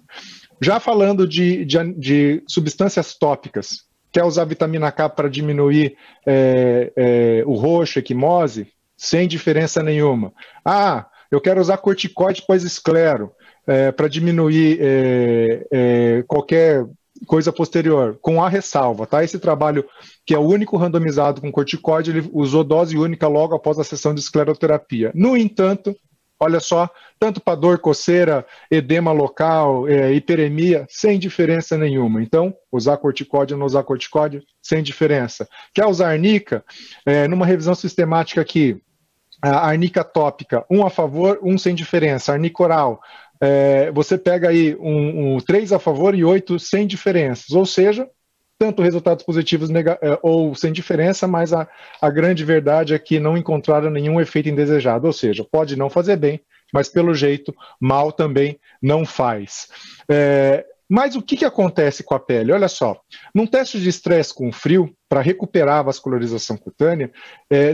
Speaker 7: Já falando de substâncias tópicas, quer usar vitamina K para diminuir o roxo, equimose, sem diferença nenhuma. Eu quero usar corticoide pós-esclero para diminuir qualquer coisa posterior, com a ressalva, tá? Esse trabalho, que é o único randomizado com corticoide, ele usou dose única logo após a sessão de escleroterapia. No entanto, olha só, tanto para dor, coceira, edema local, hiperemia, sem diferença nenhuma. Então, usar corticóide ou não usar corticóide, sem diferença. Quer usar arnica? Numa revisão sistemática aqui, a arnica tópica, 1 a favor, 1 sem diferença. Arnica oral, você pega aí 3 a favor e 8 sem diferenças, ou seja, tanto resultados positivos ou sem diferença, mas a grande verdade é que não encontraram nenhum efeito indesejado, ou seja, pode não fazer bem, mas pelo jeito, mal também não faz. Mas o que acontece com a pele? Olha só, num teste de estresse com frio, para recuperar a vascularização cutânea,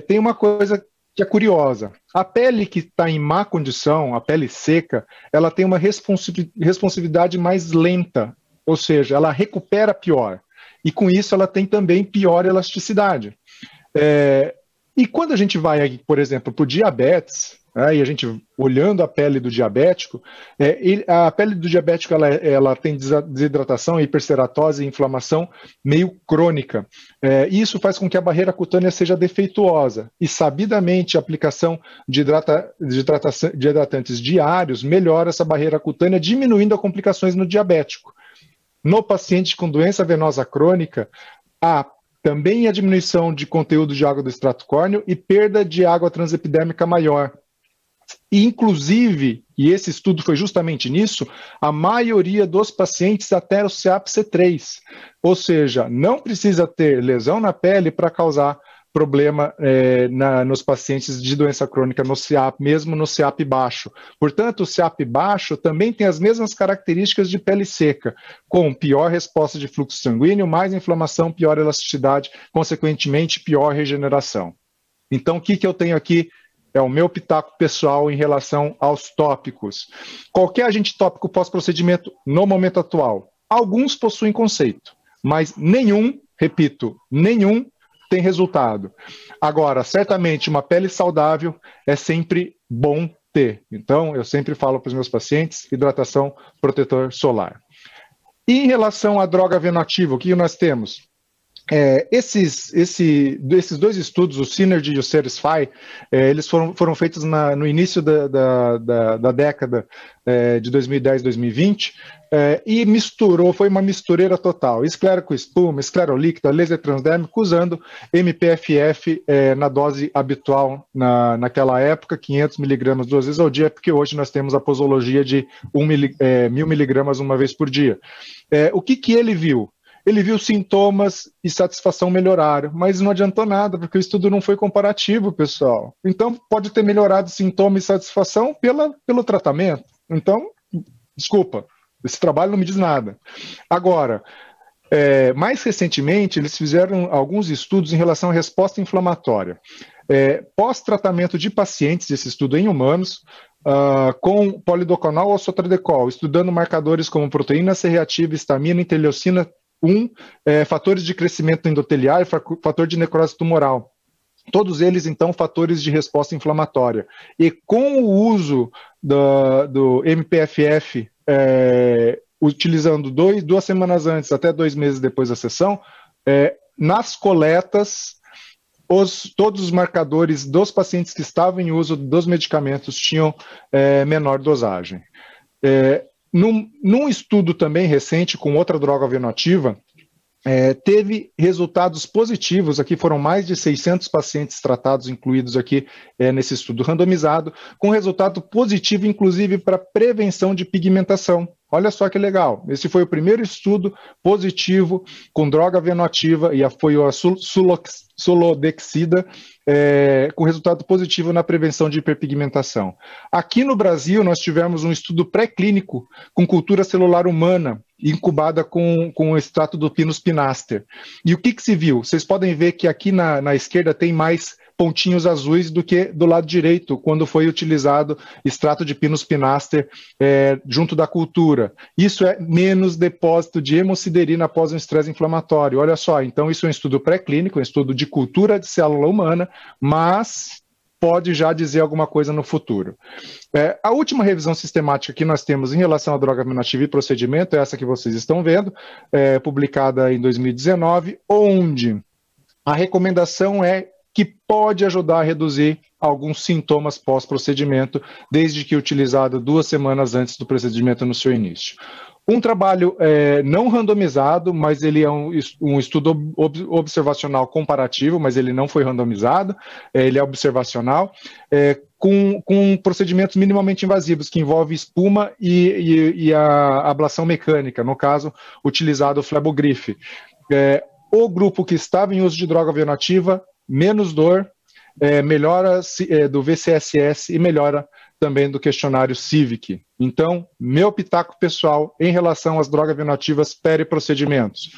Speaker 7: tem uma coisa que é curiosa. A pele que está em má condição, a pele seca, ela tem uma responsividade mais lenta, ou seja, ela recupera pior. E com isso ela tem também pior elasticidade. E quando a gente vai, por exemplo, para o diabetes, e a gente olhando a pele do diabético, a pele do diabético ela tem desidratação, hiperceratose e inflamação meio crônica. E isso faz com que a barreira cutânea seja defeituosa. E sabidamente a aplicação de hidratantes diários melhora essa barreira cutânea, diminuindo as complicações no diabético. No paciente com doença venosa crônica, há também a diminuição de conteúdo de água do extrato córneo e perda de água transepidérmica maior. E, inclusive, e esse estudo foi justamente nisso, a maioria dos pacientes até o CEAP-C3, ou seja, não precisa ter lesão na pele para causar problema nos pacientes de doença crônica no CEAP, mesmo no CEAP baixo. Portanto, o CEAP baixo também tem as mesmas características de pele seca, com pior resposta de fluxo sanguíneo, mais inflamação, pior elasticidade, consequentemente, pior regeneração. Então, o que eu tenho aqui é o meu pitaco pessoal em relação aos tópicos. Qualquer agente tópico pós-procedimento no momento atual, alguns possuem conceito, mas nenhum, repito, nenhum tem resultado. Agora, certamente, uma pele saudável é sempre bom ter. Então, eu sempre falo para os meus pacientes, hidratação, protetor solar. E em relação à droga venoativa, o que nós temos? Esses dois estudos, o Synergy e o Satisfy, eles foram feitos no início da década de 2010, 2020, e foi uma mistureira total, esclera com espuma, esclera líquida, laser transdérmico, usando MPFF na dose habitual naquela época, 500 miligramas 2 vezes ao dia, porque hoje nós temos a posologia de 1.000 miligramas uma vez por dia. O que ele viu? Ele viu sintomas e satisfação melhoraram, mas não adiantou nada, porque o estudo não foi comparativo, pessoal. Então, pode ter melhorado sintoma e satisfação pelo tratamento. Então, desculpa, esse trabalho não me diz nada. Agora, mais recentemente, eles fizeram alguns estudos em relação à resposta inflamatória. Pós-tratamento de pacientes, esse estudo em humanos, com polidocanol ou sotradecol, estudando marcadores como proteína C reativa, histamina, interleucina 1, fatores de crescimento endoteliar e fator de necrose tumoral. Todos eles, então, fatores de resposta inflamatória. E com o uso do MPFF, utilizando 2 semanas antes até 2 meses depois da sessão, nas coletas, todos os marcadores dos pacientes que estavam em uso dos medicamentos tinham menor dosagem. Num estudo também recente com outra droga venoativa, teve resultados positivos, aqui foram mais de 600 pacientes tratados, incluídos aqui nesse estudo randomizado, com resultado positivo, inclusive, para prevenção de pigmentação. Olha só que legal, esse foi o primeiro estudo positivo com droga venoativa, e foi a sulodexida, com resultado positivo na prevenção de hiperpigmentação. Aqui no Brasil, nós tivemos um estudo pré-clínico com cultura celular humana, incubada com o extrato do Pinus pinaster. E o que se viu? Vocês podem ver que aqui na esquerda tem mais pontinhos azuis do que do lado direito, quando foi utilizado extrato de Pinus pinaster junto da cultura. Isso é menos depósito de hemosiderina após um estresse inflamatório. Olha só, então isso é um estudo pré-clínico, um estudo de cultura de célula humana, mas pode já dizer alguma coisa no futuro. A última revisão sistemática que nós temos em relação à droga venoativa e procedimento é essa que vocês estão vendo, publicada em 2019, onde a recomendação é que pode ajudar a reduzir alguns sintomas pós-procedimento, desde que utilizado 2 semanas antes do procedimento no seu início. Um trabalho não randomizado, mas ele é um estudo observacional comparativo, mas ele não foi randomizado, ele é observacional, com procedimentos minimamente invasivos, que envolve espuma e a ablação mecânica, no caso, utilizado o Flebogrife. O grupo que estava em uso de droga avionativa, menos dor, melhora do VCSS e melhora também do questionário CIVIC. Então, meu pitaco pessoal em relação às drogas avionativas periprocedimentos.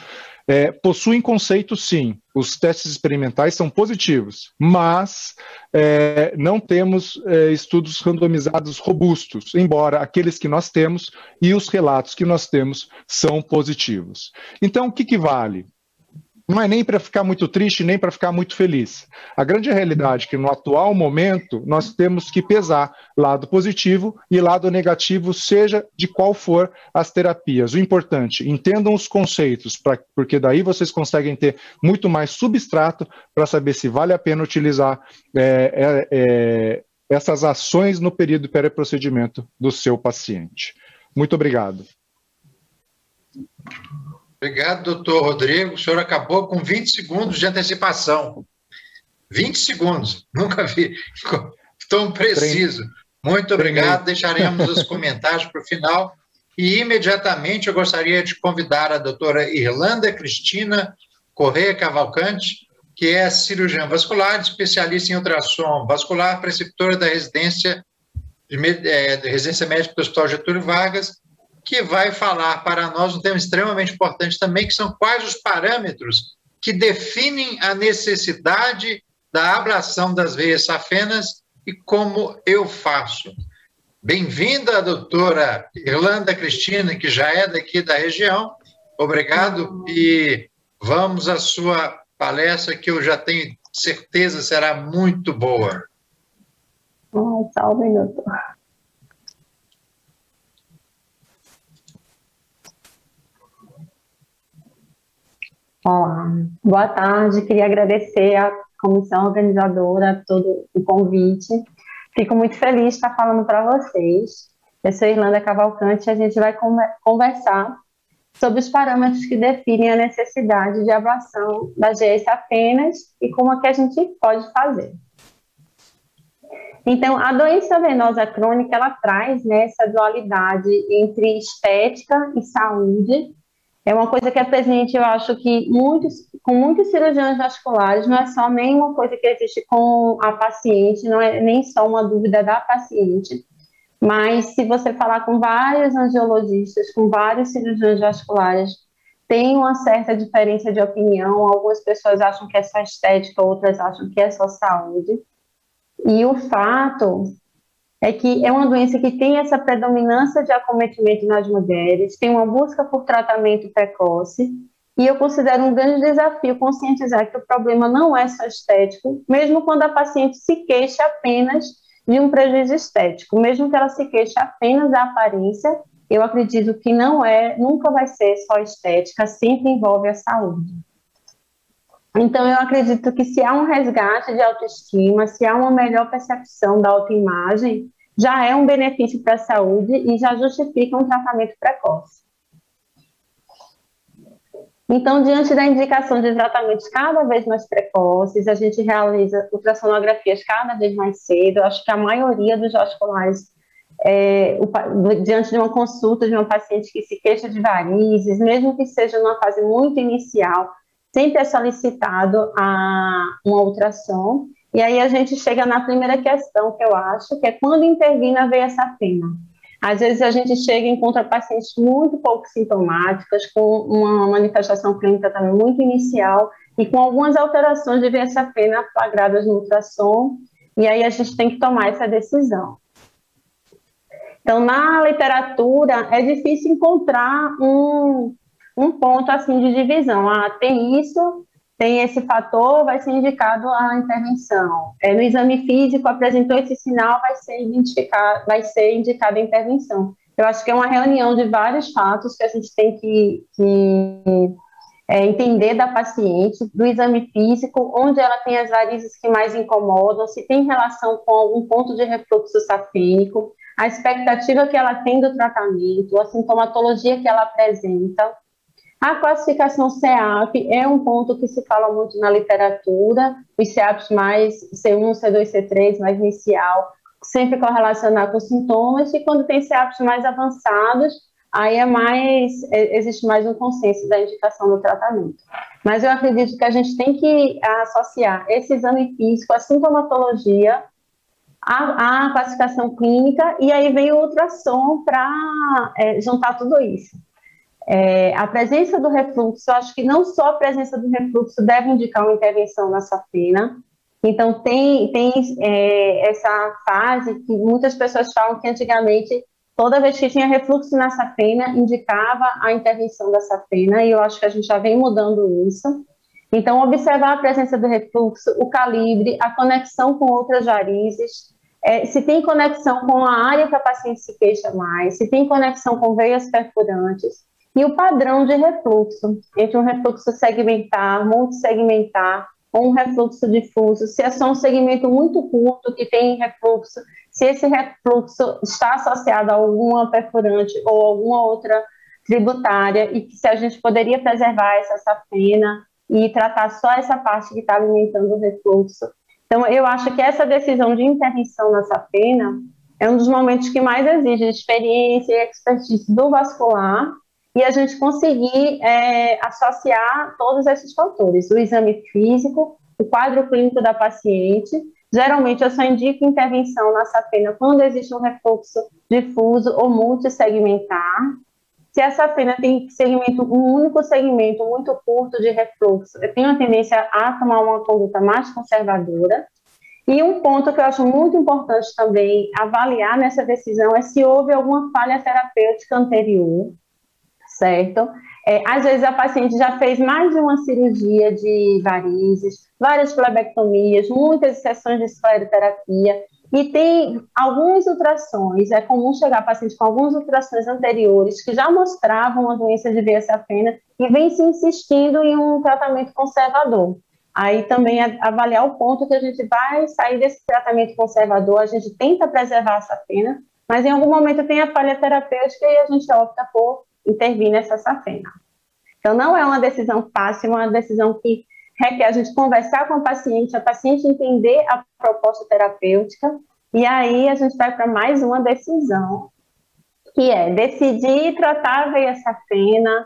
Speaker 7: Possuem conceito, sim. Os testes experimentais são positivos, mas não temos estudos randomizados robustos, embora aqueles que nós temos e os relatos que nós temos são positivos. Então, o que vale? Não é nem para ficar muito triste, nem para ficar muito feliz. A grande realidade é que no atual momento nós temos que pesar lado positivo e lado negativo, seja de qual for as terapias. O importante, entendam os conceitos, porque daí vocês conseguem ter muito mais substrato para saber se vale a pena utilizar essas ações no período pré-procedimento do seu paciente. Muito obrigado.
Speaker 2: Obrigado, doutor Rodrigo. O senhor acabou com 20 segundos de antecipação. 20 segundos. Nunca vi tão preciso. Muito obrigado. Deixaremos os comentários para o final. E, imediatamente, eu gostaria de convidar a doutora Irlanda Cristina Correia Cavalcante, que é cirurgiã vascular, especialista em ultrassom vascular, preceptora da residência médica do Hospital Getúlio Vargas, que vai falar para nós um tema extremamente importante também, que são quais os parâmetros que definem a necessidade da ablação das veias safenas e como eu faço. Bem-vinda, doutora Irlanda Cristina, que já é daqui da região. Obrigado e vamos à sua palestra, que eu já tenho certeza será muito boa.
Speaker 8: Só um minuto. Olá, boa tarde. Queria agradecer à comissão organizadora todo o convite. Fico muito feliz de estar falando para vocês. Eu sou Irlanda Cavalcante e a gente vai conversar sobre os parâmetros que definem a necessidade de ablação das veias safenas e como é que a gente pode fazer. Então, a doença venosa crônica, ela traz, né, essa dualidade entre estética e saúde. É uma coisa que é presente, eu acho que com muitos cirurgiões vasculares, não é só nem uma coisa que existe com a paciente, não é nem só uma dúvida da paciente, mas se você falar com vários angiologistas, com vários cirurgiões vasculares, tem uma certa diferença de opinião. Algumas pessoas acham que é só estética, outras acham que é só saúde. E o fato é que é uma doença que tem essa predominância de acometimento nas mulheres, tem uma busca por tratamento precoce, e eu considero um grande desafio conscientizar que o problema não é só estético, mesmo quando a paciente se queixa apenas de um prejuízo estético, mesmo que ela se queixe apenas da aparência, eu acredito que nunca vai ser só estética, sempre envolve a saúde. Então, eu acredito que se há um resgate de autoestima, se há uma melhor percepção da autoimagem, já é um benefício para a saúde e já justifica um tratamento precoce. Então, diante da indicação de tratamentos cada vez mais precoces, a gente realiza ultrassonografias cada vez mais cedo. Eu acho que a maioria dos vasculares, diante de uma consulta de uma paciente que se queixa de varizes, mesmo que seja numa fase muito inicial, sempre é solicitado uma ultrassom. E aí a gente chega na primeira questão, que eu acho, que é quando intervir na veia safena. Às vezes a gente chega e encontra pacientes muito pouco sintomáticas, com uma manifestação clínica também muito inicial, e com algumas alterações de veia safena flagradas no ultrassom, e aí a gente tem que tomar essa decisão. Então, na literatura, é difícil encontrar um ponto assim de divisão. Tem isso, tem esse fator, vai ser indicado a intervenção. No exame físico, apresentou esse sinal, vai ser indicada a intervenção. Eu acho que é uma reunião de vários fatos que a gente tem que entender da paciente, do exame físico, onde ela tem as varizes que mais incomodam, se tem relação com algum ponto de refluxo safênico, a expectativa que ela tem do tratamento, a sintomatologia que ela apresenta. A classificação CEAP é um ponto que se fala muito na literatura, os CEAPs mais C1, C2, C3, mais inicial, sempre correlacionar com sintomas, e quando tem CEAPs mais avançados, aí existe mais um consenso da indicação do tratamento. Mas eu acredito que a gente tem que associar esse exame físico, a sintomatologia, a classificação clínica, e aí vem o ultrassom para juntar tudo isso. A presença do refluxo, eu acho que não só a presença do refluxo deve indicar uma intervenção na safena. Então, tem essa fase que muitas pessoas falam que antigamente, toda vez que tinha refluxo na safena, indicava a intervenção da safena, e eu acho que a gente já vem mudando isso. Então, observar a presença do refluxo, o calibre, a conexão com outras varizes, se tem conexão com a área que a paciente se queixa mais, se tem conexão com veias perfurantes, e o padrão de refluxo, entre um refluxo segmentar, multissegmentar, ou um refluxo difuso, se é só um segmento muito curto que tem refluxo, se esse refluxo está associado a alguma perfurante ou alguma outra tributária, e que se a gente poderia preservar essa safena e tratar só essa parte que está alimentando o refluxo. Então, eu acho que essa decisão de intervenção na safena é um dos momentos que mais exige experiência e expertise do vascular, e a gente conseguir associar todos esses fatores, o exame físico, o quadro clínico da paciente. Geralmente eu só indico intervenção na safena quando existe um refluxo difuso ou multissegmentar. Se a safena tem um único segmento muito curto de refluxo, eu tenho a tendência a tomar uma conduta mais conservadora. E um ponto que eu acho muito importante também avaliar nessa decisão é se houve alguma falha terapêutica anterior, certo? Às vezes a paciente já fez mais de uma cirurgia de varizes, várias flebectomias, muitas sessões de escleroterapia, e tem alguns ultrassons, é comum chegar a paciente com alguns ultrassons anteriores que já mostravam uma doença de veia safena e vem se insistindo em um tratamento conservador. Aí também avaliar o ponto que a gente vai sair desse tratamento conservador, a gente tenta preservar a safena, mas em algum momento tem a falha terapêutica e a gente opta por intervir nessa safena. Então, não é uma decisão fácil, é uma decisão que requer a gente conversar com a paciente entender a proposta terapêutica, e aí a gente vai para mais uma decisão, que é decidir tratar a veia safena,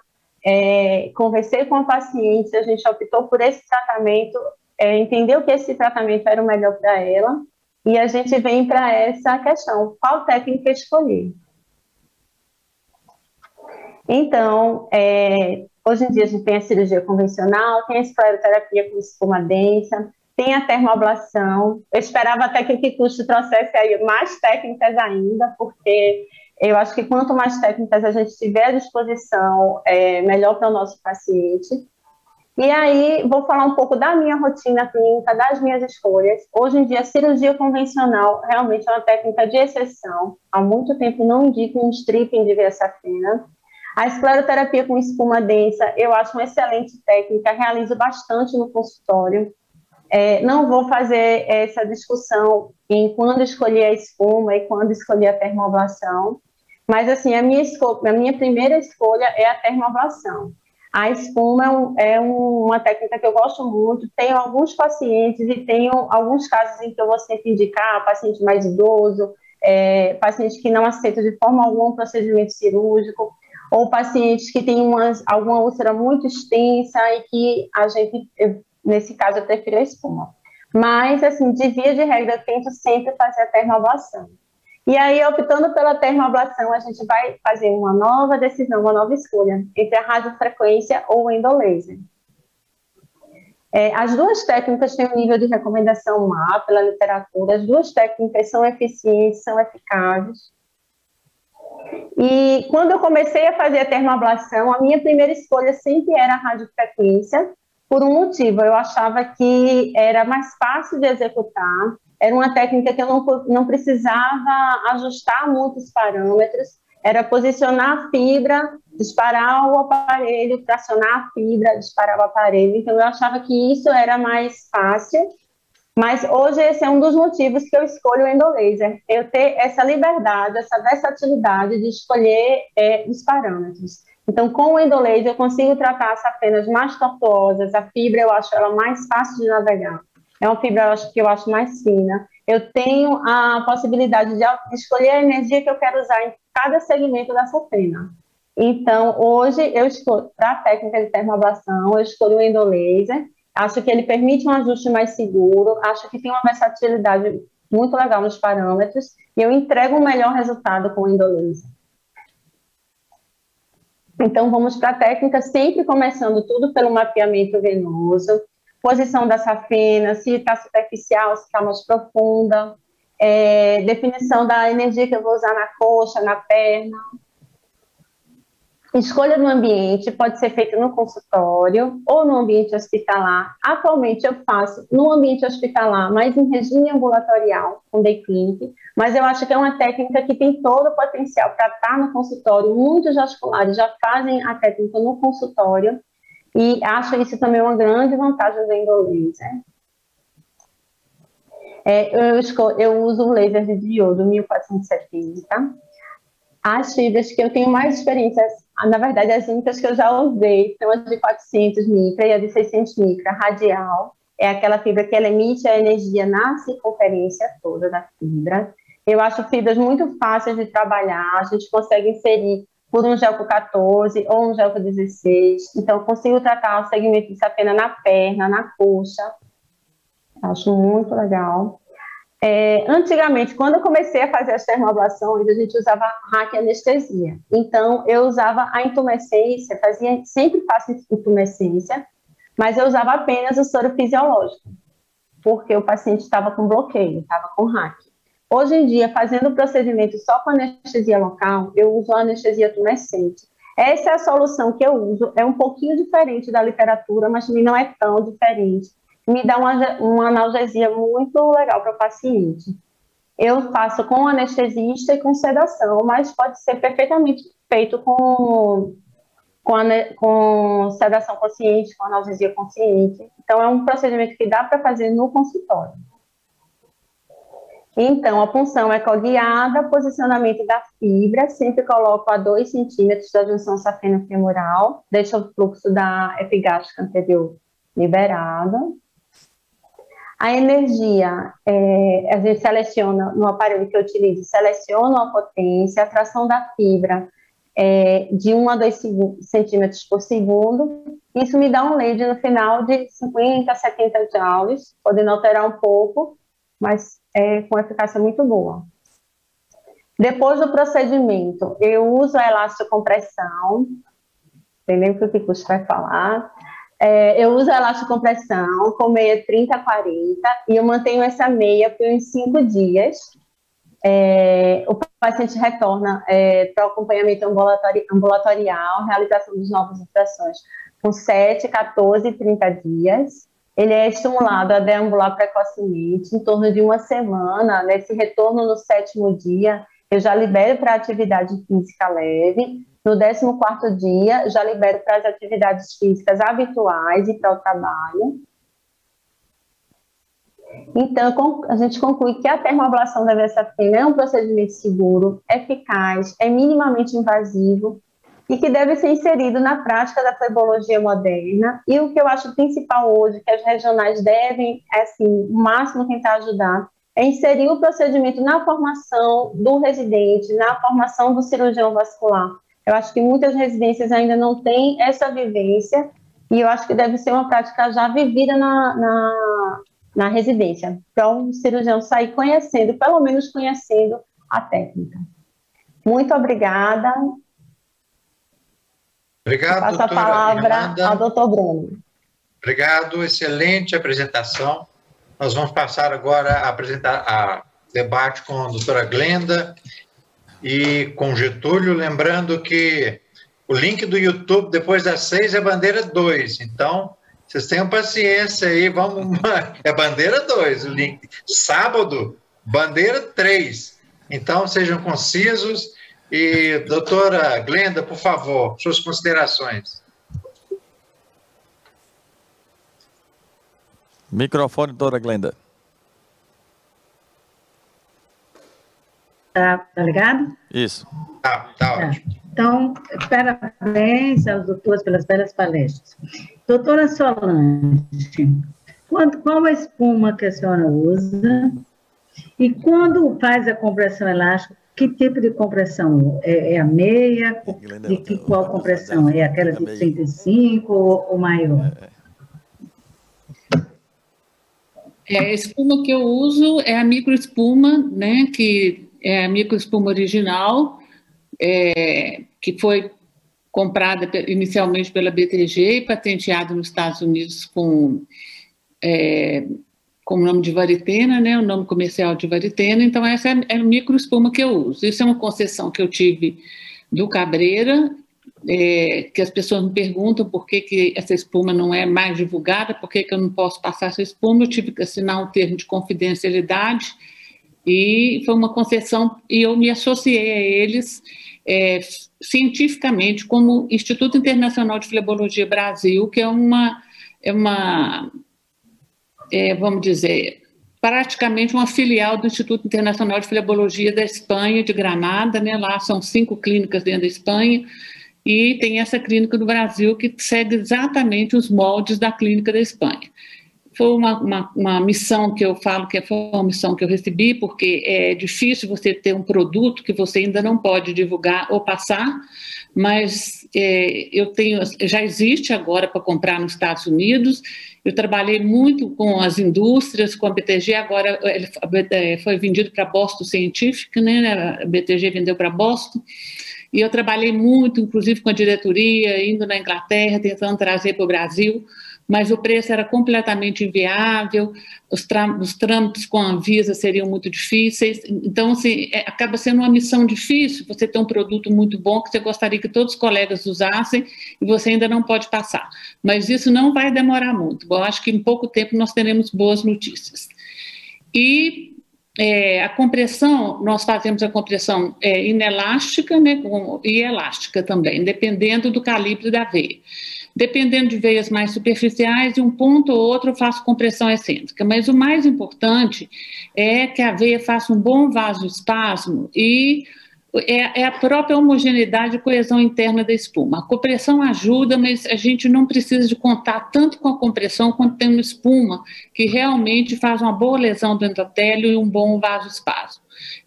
Speaker 8: conversei com a paciente, a gente optou por esse tratamento, entendeu que esse tratamento era o melhor para ela, e a gente vem para essa questão, qual técnica escolher? Então, hoje em dia a gente tem a cirurgia convencional, tem a escleroterapia com espuma densa, tem a termoablação. Eu esperava até que o Kikuchi trouxesse aí mais técnicas ainda, porque eu acho que quanto mais técnicas a gente tiver à disposição, melhor para o nosso paciente. E aí, vou falar um pouco da minha rotina clínica, das minhas escolhas. Hoje em dia, a cirurgia convencional realmente é uma técnica de exceção. Há muito tempo não indico um stripping de veia safena. A escleroterapia com espuma densa, eu acho uma excelente técnica, realizo bastante no consultório. Não vou fazer essa discussão em quando escolher a espuma e quando escolher a termoablação, mas assim, a minha primeira escolha é a termoablação. A espuma é uma técnica que eu gosto muito, tenho alguns pacientes e tenho alguns casos em que eu vou sempre indicar, paciente mais idoso, paciente que não aceita de forma alguma um procedimento cirúrgico, ou pacientes que têm alguma úlcera muito extensa e que nesse caso, eu prefiro a espuma. Mas, assim, de via de regra, eu tento sempre fazer a termoablação. E aí, optando pela termoablação, a gente vai fazer uma nova decisão, uma nova escolha, entre a radiofrequência ou o endolaser. As duas técnicas têm um nível de recomendação má pela literatura, as duas técnicas são eficientes, são eficazes. E quando eu comecei a fazer a termoablação, a minha primeira escolha sempre era a radiofrequência, por um motivo, eu achava que era mais fácil de executar, era uma técnica que eu não precisava ajustar muitos parâmetros, era posicionar a fibra disparar o aparelho, tracionar a fibra, disparar o aparelho. Então, eu achava que isso era mais fácil, mas hoje esse é um dos motivos que eu escolho o endolaser. Eu ter essa liberdade, essa versatilidade de escolher os parâmetros. Então, com o endolaser, eu consigo tratar as safenas mais tortuosas, a fibra eu acho ela mais fácil de navegar. É uma fibra que eu acho mais fina. Eu tenho a possibilidade de escolher a energia que eu quero usar em cada segmento da safena. Então, hoje, eu escolho, para a técnica de termoablação, eu escolho o endolaser. Acho que ele permite um ajuste mais seguro, acho que tem uma versatilidade muito legal nos parâmetros, e eu entrego um melhor resultado com o endolaser. Então, vamos para a técnica, sempre começando tudo pelo mapeamento venoso, posição da safena, se está superficial, se está mais profunda, definição da energia que eu vou usar na coxa, na perna. Escolha do ambiente pode ser feita no consultório ou no ambiente hospitalar. Atualmente eu faço no ambiente hospitalar, mas em regime ambulatorial, com day clinic, mas eu acho que é uma técnica que tem todo o potencial para estar no consultório. Muitos vasculares já fazem a técnica no consultório e acho isso também uma grande vantagem do endolaser. Eu uso o laser de diodo 1470. As fibras que eu tenho mais experiência, na verdade, as únicas que eu já usei são as de 400 micra e a de 600 micra, radial. É aquela fibra que ela emite a energia na circunferência toda da fibra. Eu acho fibras muito fáceis de trabalhar, a gente consegue inserir por um gel com 14 ou um gel com 16. Então, eu consigo tratar o segmento de safena na perna, na coxa. Acho muito legal. Antigamente, quando eu comecei a fazer as termoablações, a gente usava raquianestesia. Então, eu usava a intumescência, sempre faço intumescência, mas eu usava apenas o soro fisiológico, porque o paciente estava com bloqueio, estava com raque. Hoje em dia, fazendo o procedimento só com anestesia local, eu uso a anestesia tumescente. Essa é a solução que eu uso, é um pouquinho diferente da literatura, mas também não é tão diferente. Me dá uma analgesia muito legal para o paciente. Eu faço com anestesista e com sedação, mas pode ser perfeitamente feito com sedação consciente, com analgesia consciente. Então, é um procedimento que dá para fazer no consultório. Então, a punção ecoguiada, posicionamento da fibra, sempre coloco a 2 centímetros da junção safeno-femoral, deixo o fluxo da epigástrica anterior liberado. A energia, a gente seleciona, no aparelho que eu utilizo, seleciono a potência, a tração da fibra de 1 a 2 centímetros por segundo. Isso me dá um LED no final de 50 a 70 joules, podendo alterar um pouco, mas com eficácia muito boa. Depois do procedimento, eu uso a elastocompressão, entendeu o que o Tico vai falar? Eu uso a elastocompressão com meia 30 a 40 e eu mantenho essa meia por uns 5 dias. O paciente retorna para o acompanhamento ambulatorial, realização dos novos ultrassons com 7, 14 e 30 dias. Ele é estimulado a deambular precocemente, em torno de 1 semana. Nesse retorno no 7º dia, eu já libero para atividade física leve. No 14º dia, já libero para as atividades físicas habituais e para o trabalho. Então, a gente conclui que a termoablação da veia safena é um procedimento seguro, eficaz, é minimamente invasivo e que deve ser inserido na prática da flebologia moderna. E o que eu acho principal hoje, que as regionais devem, assim, o máximo tentar ajudar, é inserir o procedimento na formação do residente, na formação do cirurgião vascular. Eu acho que muitas residências ainda não têm essa vivência e eu acho que deve ser uma prática já vivida na residência, para o cirurgião sair conhecendo, pelo menos conhecendo a técnica. Muito obrigada.
Speaker 2: Obrigado,
Speaker 8: passo a palavra
Speaker 2: Irlanda.
Speaker 8: ao doutor Bruno.
Speaker 2: Obrigado, excelente apresentação. Nós vamos passar agora a apresentar a debate com a doutora Glenda e com Getúlio, lembrando que o link do YouTube depois das 6 é bandeira 2, então vocês tenham paciência aí, é bandeira 2 o link. Sábado, bandeira 3, então sejam concisos E, doutora Glenda, por favor, suas considerações.
Speaker 1: Microfone, doutora Glenda.
Speaker 4: Tá ligado?
Speaker 2: Isso. Tá ótimo.
Speaker 4: Então, parabéns aos doutores pelas belas palestras. Doutora Solange, qual a espuma que a senhora usa? E quando faz a compressão elástica, que tipo de compressão? É a meia? De qual compressão? É aquela de 35 ou maior?
Speaker 6: A espuma que eu uso é a microespuma, né, que é a microespuma original, que foi comprada inicialmente pela BTG e patenteada nos Estados Unidos com o nome de Varitena, né, o nome comercial de Varitena. Então essa é a microespuma que eu uso. Isso é uma concessão que eu tive do Cabreira, que as pessoas me perguntam por que essa espuma não é mais divulgada, por que eu não posso passar essa espuma. Eu tive que assinar um termo de confidencialidade e foi uma concessão, e eu me associei a eles cientificamente como Instituto Internacional de Flebologia Brasil, que é vamos dizer, praticamente uma filial do Instituto Internacional de Flebologia da Espanha, de Granada, né? Lá são 5 clínicas dentro da Espanha, e tem essa clínica do Brasil que segue exatamente os moldes da clínica da Espanha. Foi uma missão que eu falo que foi uma missão que eu recebi, porque é difícil você ter um produto que você ainda não pode divulgar ou passar, mas já existe agora para comprar nos Estados Unidos. Eu trabalhei muito com as indústrias, com a BTG, agora foi vendido para Boston Scientific, né? A BTG vendeu para Boston, e eu trabalhei muito, inclusive com a diretoria, indo na Inglaterra, tentando trazer para o Brasil, mas o preço era completamente inviável, os trâmites com a Anvisa seriam muito difíceis. Então, assim, acaba sendo uma missão difícil você ter um produto muito bom que você gostaria que todos os colegas usassem e você ainda não pode passar. Mas isso não vai demorar muito. Eu acho que em pouco tempo nós teremos boas notícias. E a compressão, nós fazemos a compressão inelástica, né, e elástica também, dependendo do calibre da veia. Dependendo de veias mais superficiais, de um ponto ou outro eu faço compressão excêntrica, mas o mais importante é que a veia faça um bom vasoespasmo e a própria homogeneidade e coesão interna da espuma. A compressão ajuda, mas a gente não precisa de contar tanto com a compressão quanto tem uma espuma que realmente faz uma boa lesão do endotélio e um bom vasoespasmo.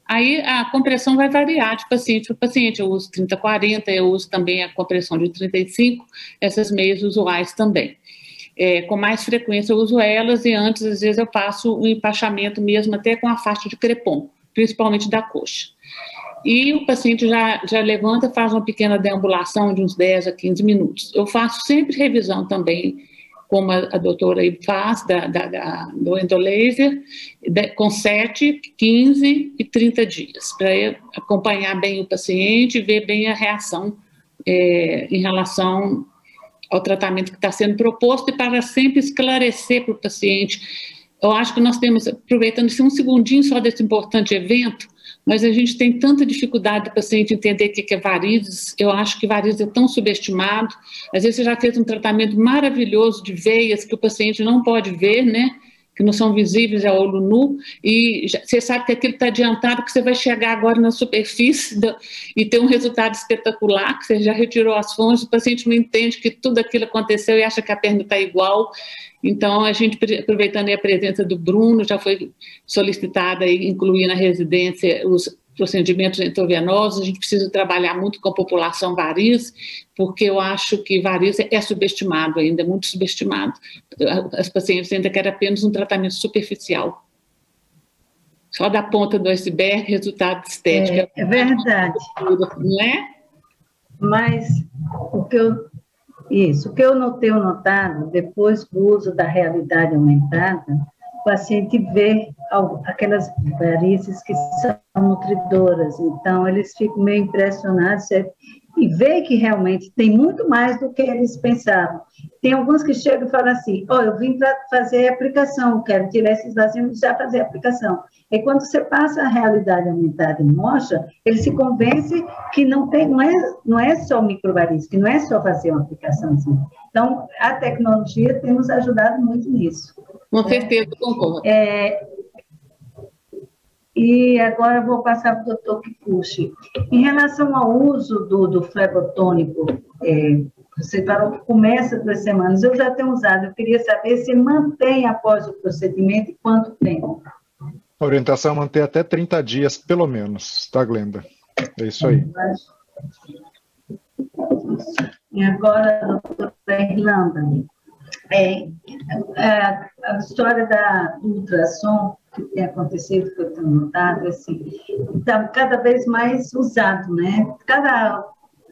Speaker 6: Aí a compressão vai variar de paciente para paciente. Eu uso 30-40, eu uso também a compressão de 35, essas meias usuais também. Com mais frequência eu uso elas, e antes, às vezes, eu faço um empachamento mesmo até com a faixa de crepom, principalmente da coxa. E o paciente já levanta, faz uma pequena deambulação de uns 10 a 15 minutos. Eu faço sempre revisão também, como a doutora aí faz, do endolaser, com 7, 15 e 30 dias, para acompanhar bem o paciente e ver bem a reação em relação ao tratamento que está sendo proposto, e para sempre esclarecer para o paciente. Eu acho que nós temos, aproveitando um segundinho só desse importante evento, mas a gente tem tanta dificuldade do paciente entender o que é varizes. Eu acho que varizes é tão subestimado. Às vezes você já fez um tratamento maravilhoso de veias que o paciente não pode ver, né? Que não são visíveis a olho nu, e você sabe que aquilo está adiantado, que você vai chegar agora na superfície e ter um resultado espetacular, que você já retirou as fontes, o paciente não entende que tudo aquilo aconteceu e acha que a perna está igual. Então, a gente, aproveitando a presença do Bruno, já foi solicitada e incluir na residência os procedimentos endovenosos. A gente precisa trabalhar muito com a população variz, porque eu acho que variz é subestimado ainda, é muito subestimado. As pacientes ainda querem apenas um tratamento superficial. Só da ponta do iceberg, resultado estético.
Speaker 4: É verdade.
Speaker 6: Não é?
Speaker 4: Mas o que eu tenho notado, depois do uso da realidade aumentada, o paciente vê aquelas varizes que são nutridoras, então eles ficam meio impressionados, e vê que realmente tem muito mais do que eles pensavam. Tem alguns que chegam e falam assim, eu vim para fazer a aplicação, quero tirar esses vazios e já fazer a aplicação. E quando você passa a realidade aumentada e mostra, ele se convence que não é só microvarizes, que não é só fazer uma aplicação assim. Então, a tecnologia tem nos ajudado muito nisso.
Speaker 6: Com certeza, concordo.
Speaker 4: E agora vou passar para o doutor Kikuchi. Em relação ao uso do flebotônico, você falou que começa 2 semanas, eu já tenho usado, eu queria saber se mantém após o procedimento e quanto tempo?
Speaker 7: A orientação é manter até 30 dias, pelo menos, tá, Glenda? É isso aí.
Speaker 4: E agora, doutora Irlanda, a história do ultrassom que tem acontecido, que eu tenho notado, assim, está cada vez mais usado, né? Cada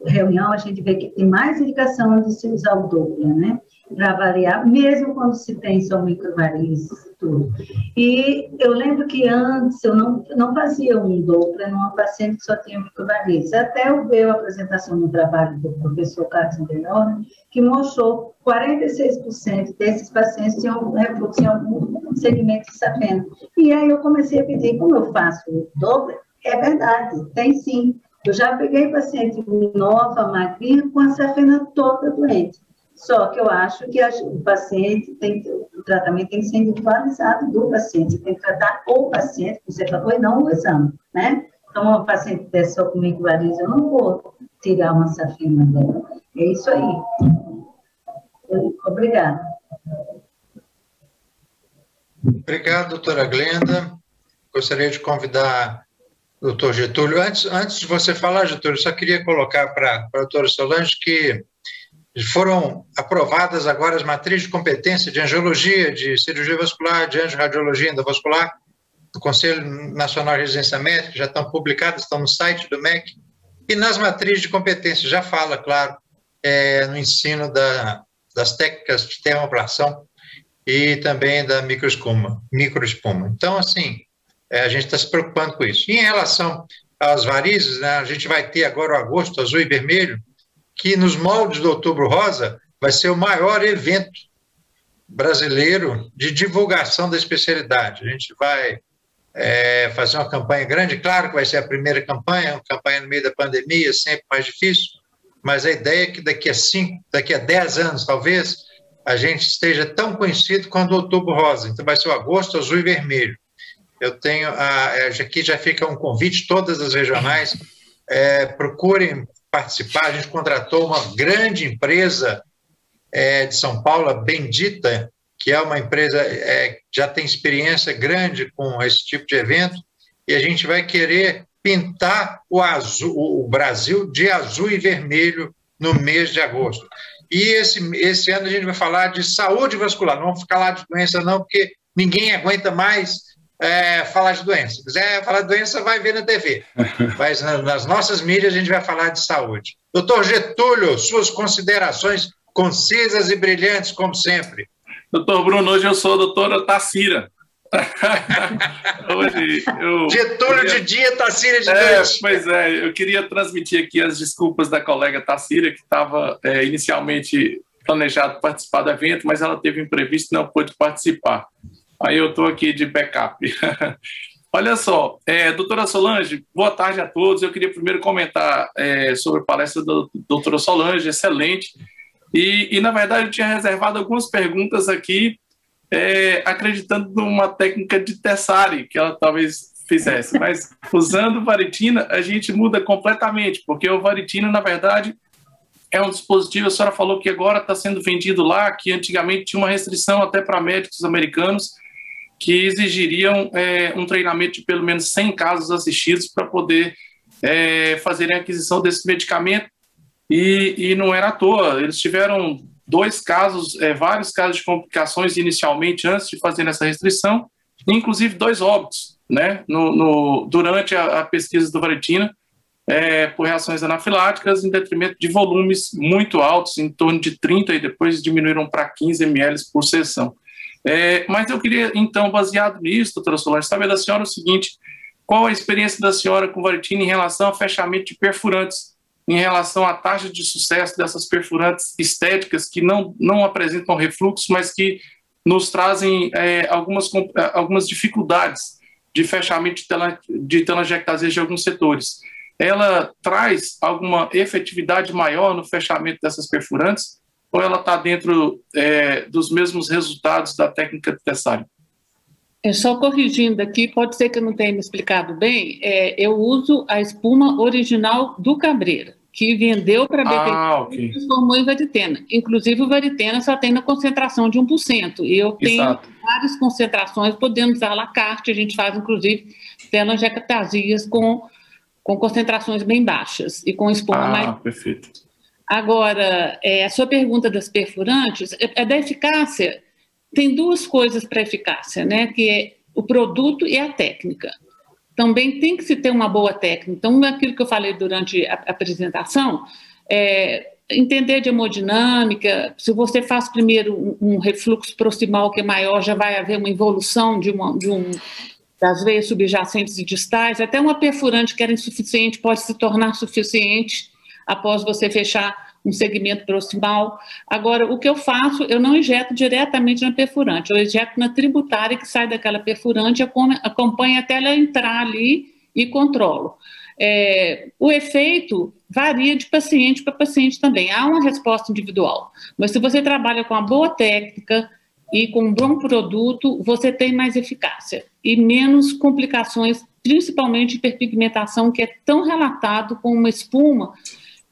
Speaker 4: reunião a gente vê que tem mais indicação de se usar o Doppler, né? Para avaliar, mesmo quando se tem só microvarizes e tudo. E eu lembro que antes eu não fazia um Doppler numa paciente que só tinha microvarizes. Até eu ver a apresentação no trabalho do professor Carlos Delorme, que mostrou 46% desses pacientes tinham refluxo em algum segmento de safena. E aí eu comecei a pedir, como eu faço o Doppler? É verdade, tem sim. Eu já peguei paciente nova, magrinha, com a safena toda doente. Só que eu acho que o paciente o tratamento tem que ser individualizado do paciente. Você tem que tratar o paciente, como você falou, e não o exame, né? Então, uma paciente dessa só com microvarizes, eu não vou tirar uma safena dela. É isso aí. Obrigada.
Speaker 2: Obrigado, doutora Glenda. Gostaria de convidar o doutor Getúlio. Antes de você falar, Getúlio, eu só queria colocar para a doutora Solange que foram aprovadas agora as matrizes de competência de angiologia, de cirurgia vascular, de angiorradiologia endovascular, do Conselho Nacional de Residência Médica, já estão publicadas, estão no site do MEC, e nas matrizes de competência já fala, claro, no ensino das técnicas de termoablação e também da microespuma. Então, assim, a gente está se preocupando com isso. E em relação às varizes, né, a gente vai ter agora o agosto azul e vermelho, que nos moldes do Outubro Rosa vai ser o maior evento brasileiro de divulgação da especialidade. A gente vai fazer uma campanha grande, claro que vai ser a primeira campanha, uma campanha no meio da pandemia, sempre mais difícil, mas a ideia é que daqui a 10 anos, talvez, a gente esteja tão conhecido quanto o Outubro Rosa. Então vai ser o agosto azul e vermelho. Eu tenho, aqui já fica um convite, todas as regionais, procurem participar. A gente contratou uma grande empresa de São Paulo, a Bendita, que é uma empresa que já tem experiência grande com esse tipo de evento, e a gente vai querer pintar o Brasil de azul e vermelho no mês de agosto. E esse ano a gente vai falar de saúde vascular, não vamos falar de doença não, porque ninguém aguenta mais falar de doença. Se quiser falar de doença, vai ver na TV. Mas nas nossas mídias a gente vai falar de saúde. Doutor Getúlio, suas considerações concisas e brilhantes, como sempre.
Speaker 5: Doutor Bruno, hoje eu sou a doutora Tacira.
Speaker 2: Getúlio de dia, Tacira de noite.
Speaker 5: Pois é, eu queria transmitir aqui as desculpas da colega Tacira, que estava inicialmente planejado participar do evento, mas ela teve imprevisto e não pôde participar. Aí eu estou aqui de backup. Olha só, doutora Solange, boa tarde a todos. Eu queria primeiro comentar sobre a palestra da doutora Solange, excelente. E, na verdade, eu tinha reservado algumas perguntas aqui, acreditando numa técnica de Tessari, que ela talvez fizesse. Mas, usando varitina, a gente muda completamente, porque o varitina, na verdade, é um dispositivo, a senhora falou que agora está sendo vendido lá, que antigamente tinha uma restrição até para médicos americanos, que exigiriam um treinamento de pelo menos 100 casos assistidos para poder fazerem a aquisição desse medicamento, e não era à toa. Eles tiveram vários casos de complicações inicialmente, antes de fazer essa restrição, inclusive 2 óbitos, né, durante a pesquisa do varitina, por reações anafiláticas, em detrimento de volumes muito altos, em torno de 30, e depois diminuíram para 15 ml por sessão. Mas eu queria, então, baseado nisso, doutora Solange, saber da senhora o seguinte: qual a experiência da senhora com varitina em relação ao fechamento de perfurantes? em relação à taxa de sucesso dessas perfurantes estéticas que não apresentam refluxo, mas que nos trazem algumas dificuldades de fechamento de telangiectasias de alguns setores. Ela traz alguma efetividade maior no fechamento dessas perfurantes ou ela está dentro dos mesmos resultados da técnica de Tessari?
Speaker 6: Só corrigindo aqui, pode ser que eu não tenha me explicado bem, eu uso a espuma original do Cabreira, que vendeu para a BTG e transformou em varitena. Inclusive, o varitena só tem na concentração de 1%. E eu tenho várias concentrações, podemos usar à la carte, a gente faz, inclusive, telangiectasias com concentrações bem baixas e com espuma mais...
Speaker 5: Perfeito.
Speaker 6: Agora, a sua pergunta das perfurantes, da eficácia, tem duas coisas para eficácia, né? Que é o produto e a técnica. Também tem que se ter uma boa técnica. Então, aquilo que eu falei durante a apresentação, entender de hemodinâmica, se você faz primeiro um refluxo proximal que é maior, já vai haver uma evolução das veias subjacentes e distais, até uma perfurante que era insuficiente pode se tornar suficiente após você fechar um segmento proximal. Agora, o que eu faço, eu não injeto diretamente na perfurante, eu injeto na tributária que sai daquela perfurante, acompanho até ela entrar ali e controlo. O efeito varia de paciente para paciente também, há uma resposta individual, mas se você trabalha com uma boa técnica e com um bom produto, você tem mais eficácia e menos complicações, principalmente hiperpigmentação, que é tão relatado com uma espuma,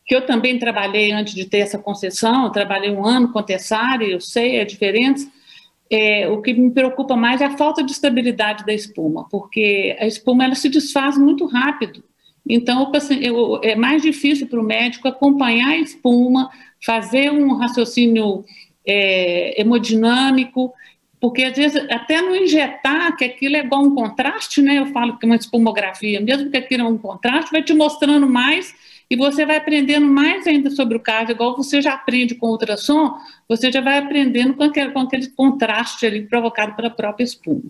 Speaker 6: que eu também trabalhei antes de ter essa concessão, trabalhei 1 ano com Tessari, eu sei a diferença. O que me preocupa mais é a falta de estabilidade da espuma, porque a espuma ela se desfaz muito rápido. Então, é mais difícil para o médico acompanhar a espuma, fazer um raciocínio hemodinâmico, porque às vezes até não injetar, que aquilo é igual um contraste, né? Eu falo que uma espumografia, mesmo que aquilo é um contraste, vai te mostrando mais e você vai aprendendo mais ainda sobre o caso, igual você já aprende com ultrassom, você já vai aprendendo com aquele contraste ali provocado pela própria espuma.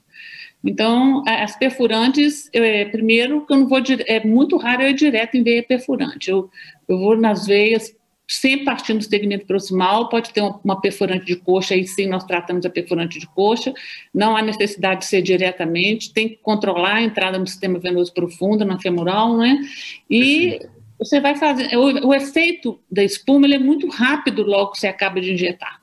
Speaker 6: Então, as perfurantes, primeiro, que eu não vou, é muito raro eu ir direto em veia perfurante, eu vou nas veias, sempre partindo do segmento proximal, pode ter uma perfurante de coxa, aí sim nós tratamos a perfurante de coxa, não há necessidade de ser diretamente, tem que controlar a entrada no sistema venoso profundo, na femoral, né? E você vai fazer, o efeito da espuma, ele é muito rápido logo que você acaba de injetar.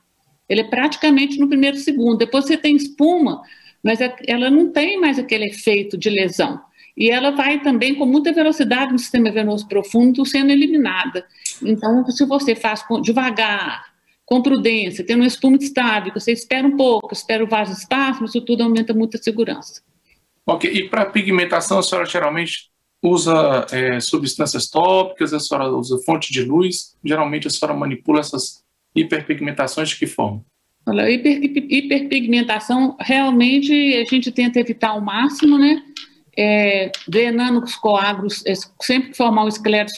Speaker 6: Ele é praticamente no primeiro segundo, depois você tem espuma, mas ela não tem mais aquele efeito de lesão. E ela vai também com muita velocidade no sistema venoso profundo sendo eliminada. Então, se você faz devagar, com prudência, tendo uma espuma estável, você espera um pouco, espera o vasoespasmo, isso tudo aumenta muito a segurança.
Speaker 5: Ok, e para pigmentação, a senhora geralmente usa substâncias tópicas, a senhora usa fonte de luz, geralmente a senhora manipula essas hiperpigmentações de que forma?
Speaker 6: Olha, hiperpigmentação, realmente a gente tenta evitar ao máximo, né? Drenando os coágulos, sempre que formar um esclero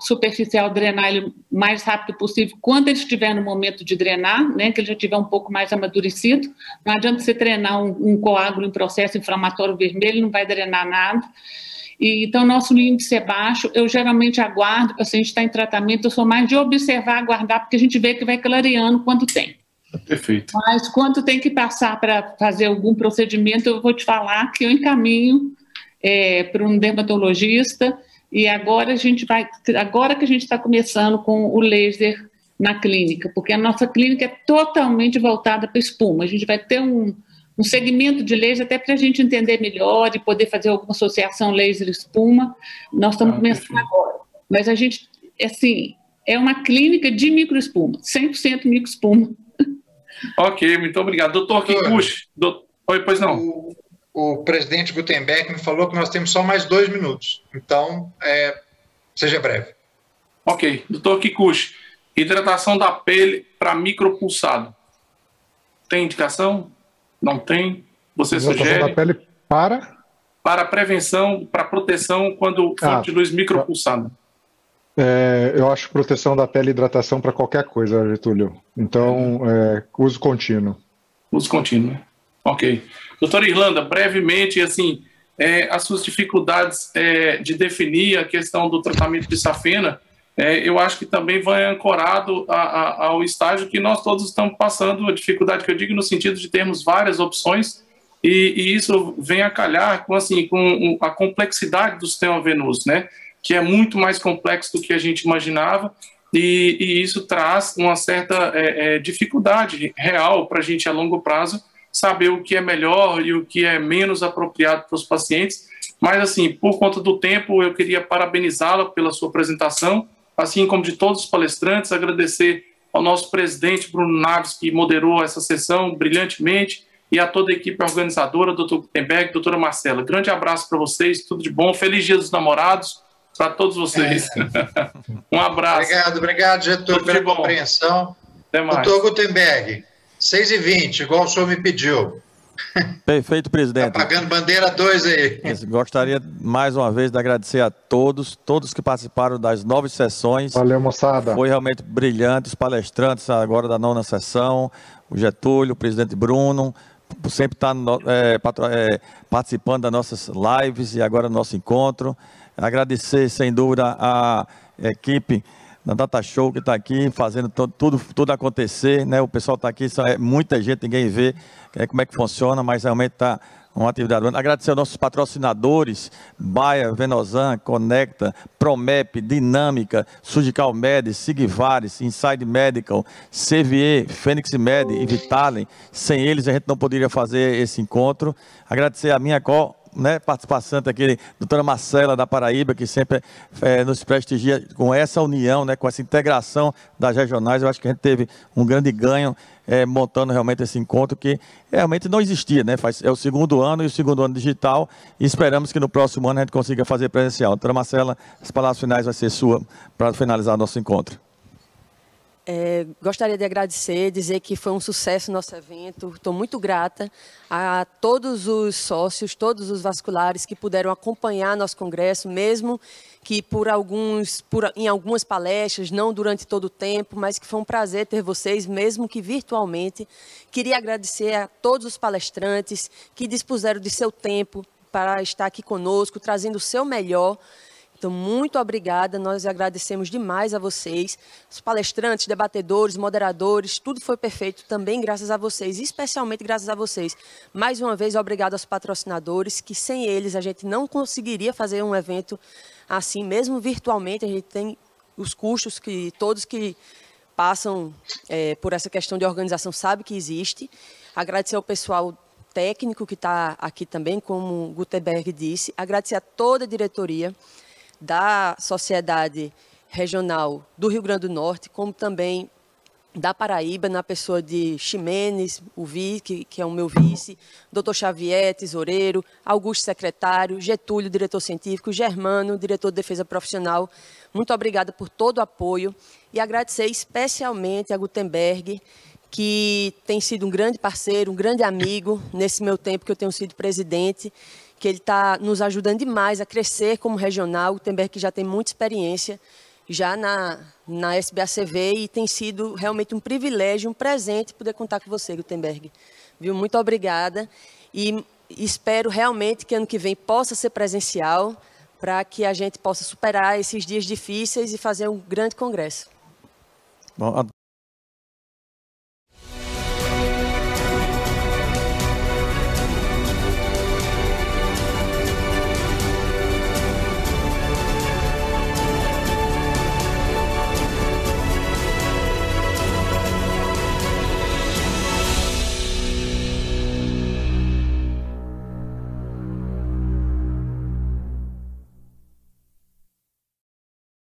Speaker 6: superficial, drenar ele o mais rápido possível, quando ele estiver no momento de drenar, né, que ele já estiver um pouco mais amadurecido. Não adianta você drenar um coágulo em processo inflamatório vermelho, não vai drenar nada. Então, nosso índice é baixo, eu geralmente aguardo, o paciente está em tratamento, eu sou mais de observar, aguardar, porque a gente vê que vai clareando quando tem.
Speaker 5: Perfeito.
Speaker 6: Mas quando tem que passar para fazer algum procedimento, eu vou te falar que eu encaminho para um dermatologista e agora que a gente está começando com o laser na clínica, porque a nossa clínica é totalmente voltada para espuma. A gente vai ter um segmento de laser até para a gente entender melhor e poder fazer alguma associação laser-espuma. Nós estamos começando agora. Mas a gente, assim, é uma clínica de microespuma, 100% microespuma.
Speaker 5: Ok, muito obrigado. Doutor Kikuchi, oi, pois não.
Speaker 2: O presidente Gutenberg me falou que nós temos só mais 2 minutos, então seja breve.
Speaker 5: Ok, doutor Kikuchi, hidratação da pele para micropulsado. Tem indicação? Não tem? Você sugere?
Speaker 7: Hidratação da pele
Speaker 5: para prevenção, para proteção quando fonte de luz micropulsada.
Speaker 7: Eu acho proteção da pele e hidratação para qualquer coisa, Getúlio. Então, uso contínuo.
Speaker 5: Uso contínuo, né? Ok. Doutora Irlanda, brevemente, assim, as suas dificuldades de definir a questão do tratamento de safena eu acho que também vai ancorado ao estágio que nós todos estamos passando, a dificuldade que eu digo no sentido de termos várias opções, e isso vem a calhar com a complexidade do sistema venoso, né? Que é muito mais complexo do que a gente imaginava, e isso traz uma certa dificuldade real para a gente a longo prazo saber o que é melhor e o que é menos apropriado para os pacientes. Mas, assim, por conta do tempo, eu queria parabenizá-la pela sua apresentação, assim como de todos os palestrantes, agradecer ao nosso presidente, Bruno Naves, que moderou essa sessão brilhantemente, e a toda a equipe organizadora, doutor Gutenberg, doutora Marcela. Grande abraço para vocês, tudo de bom. Feliz Dia dos Namorados para todos vocês. Um abraço.
Speaker 2: Obrigado, Getúlio, pela compreensão.
Speaker 5: Até mais.
Speaker 2: Doutor Gutenberg, 6h20, igual o senhor me pediu.
Speaker 1: Perfeito, presidente.
Speaker 2: Tá pagando bandeira 2 aí.
Speaker 1: Gostaria mais uma vez de agradecer a todos que participaram das 9 sessões.
Speaker 7: Valeu, moçada.
Speaker 1: Foi realmente brilhante, os palestrantes agora da 9ª sessão, o Getúlio, o presidente Bruno, sempre está participando das nossas lives e agora do nosso encontro. Agradecer, sem dúvida, a equipe da Data Show que está aqui fazendo tudo acontecer, né? O pessoal está aqui, é muita gente, ninguém vê como é que funciona, mas realmente está uma atividade. Agradecer aos nossos patrocinadores, Baia, Venosan, Conecta, Promep, Dinâmica, Surgical Med, Sigvares, Inside Medical, CVE, Fênix Med e Vitalen. Sem eles a gente não poderia fazer esse encontro. Agradecer a minha participação aqui, doutora Marcela da Paraíba, que sempre nos prestigia com essa união, né, com essa integração das regionais. Eu acho que a gente teve um grande ganho montando realmente esse encontro que realmente não existia, né? É o 2º ano e o 2º ano digital, e esperamos que no próximo ano a gente consiga fazer presencial. Doutora Marcela, as palavras finais vai ser sua para finalizar nosso encontro.
Speaker 9: Gostaria de agradecer, dizer que foi um sucesso o nosso evento. Estou muito grata a todos os sócios, todos os vasculares que puderam acompanhar nosso congresso, mesmo que em algumas palestras, não durante todo o tempo, mas que foi um prazer ter vocês, mesmo que virtualmente. Queria agradecer a todos os palestrantes que dispuseram de seu tempo para estar aqui conosco, trazendo o seu melhor. Então, muito obrigada, nós agradecemos demais a vocês, os palestrantes, debatedores, moderadores, tudo foi perfeito também graças a vocês, especialmente graças a vocês. Mais uma vez, obrigado aos patrocinadores, que sem eles a gente não conseguiria fazer um evento assim, mesmo virtualmente. A gente tem os custos que todos que passam por essa questão de organização sabem que existe. Agradecer ao pessoal técnico que está aqui também, como o Gutenberg disse, agradecer a toda a diretoria da Sociedade Regional do Rio Grande do Norte, como também da Paraíba, na pessoa de Ximenes, que é o meu vice, Dr. Xavier, tesoureiro, Augusto, secretário, Getúlio, diretor científico, Germano, diretor de defesa profissional. Muito obrigada por todo o apoio e agradecer especialmente a Gutenberg, que tem sido um grande parceiro, um grande amigo nesse meu tempo que eu tenho sido presidente, que ele está nos ajudando demais a crescer como regional. O Gutenberg que já tem muita experiência já na SBACV e tem sido realmente um privilégio, um presente poder contar com você, Gutenberg. Viu? Muito obrigada e espero realmente que ano que vem possa ser presencial para que a gente possa superar esses dias difíceis e fazer um grande congresso.
Speaker 1: Bom,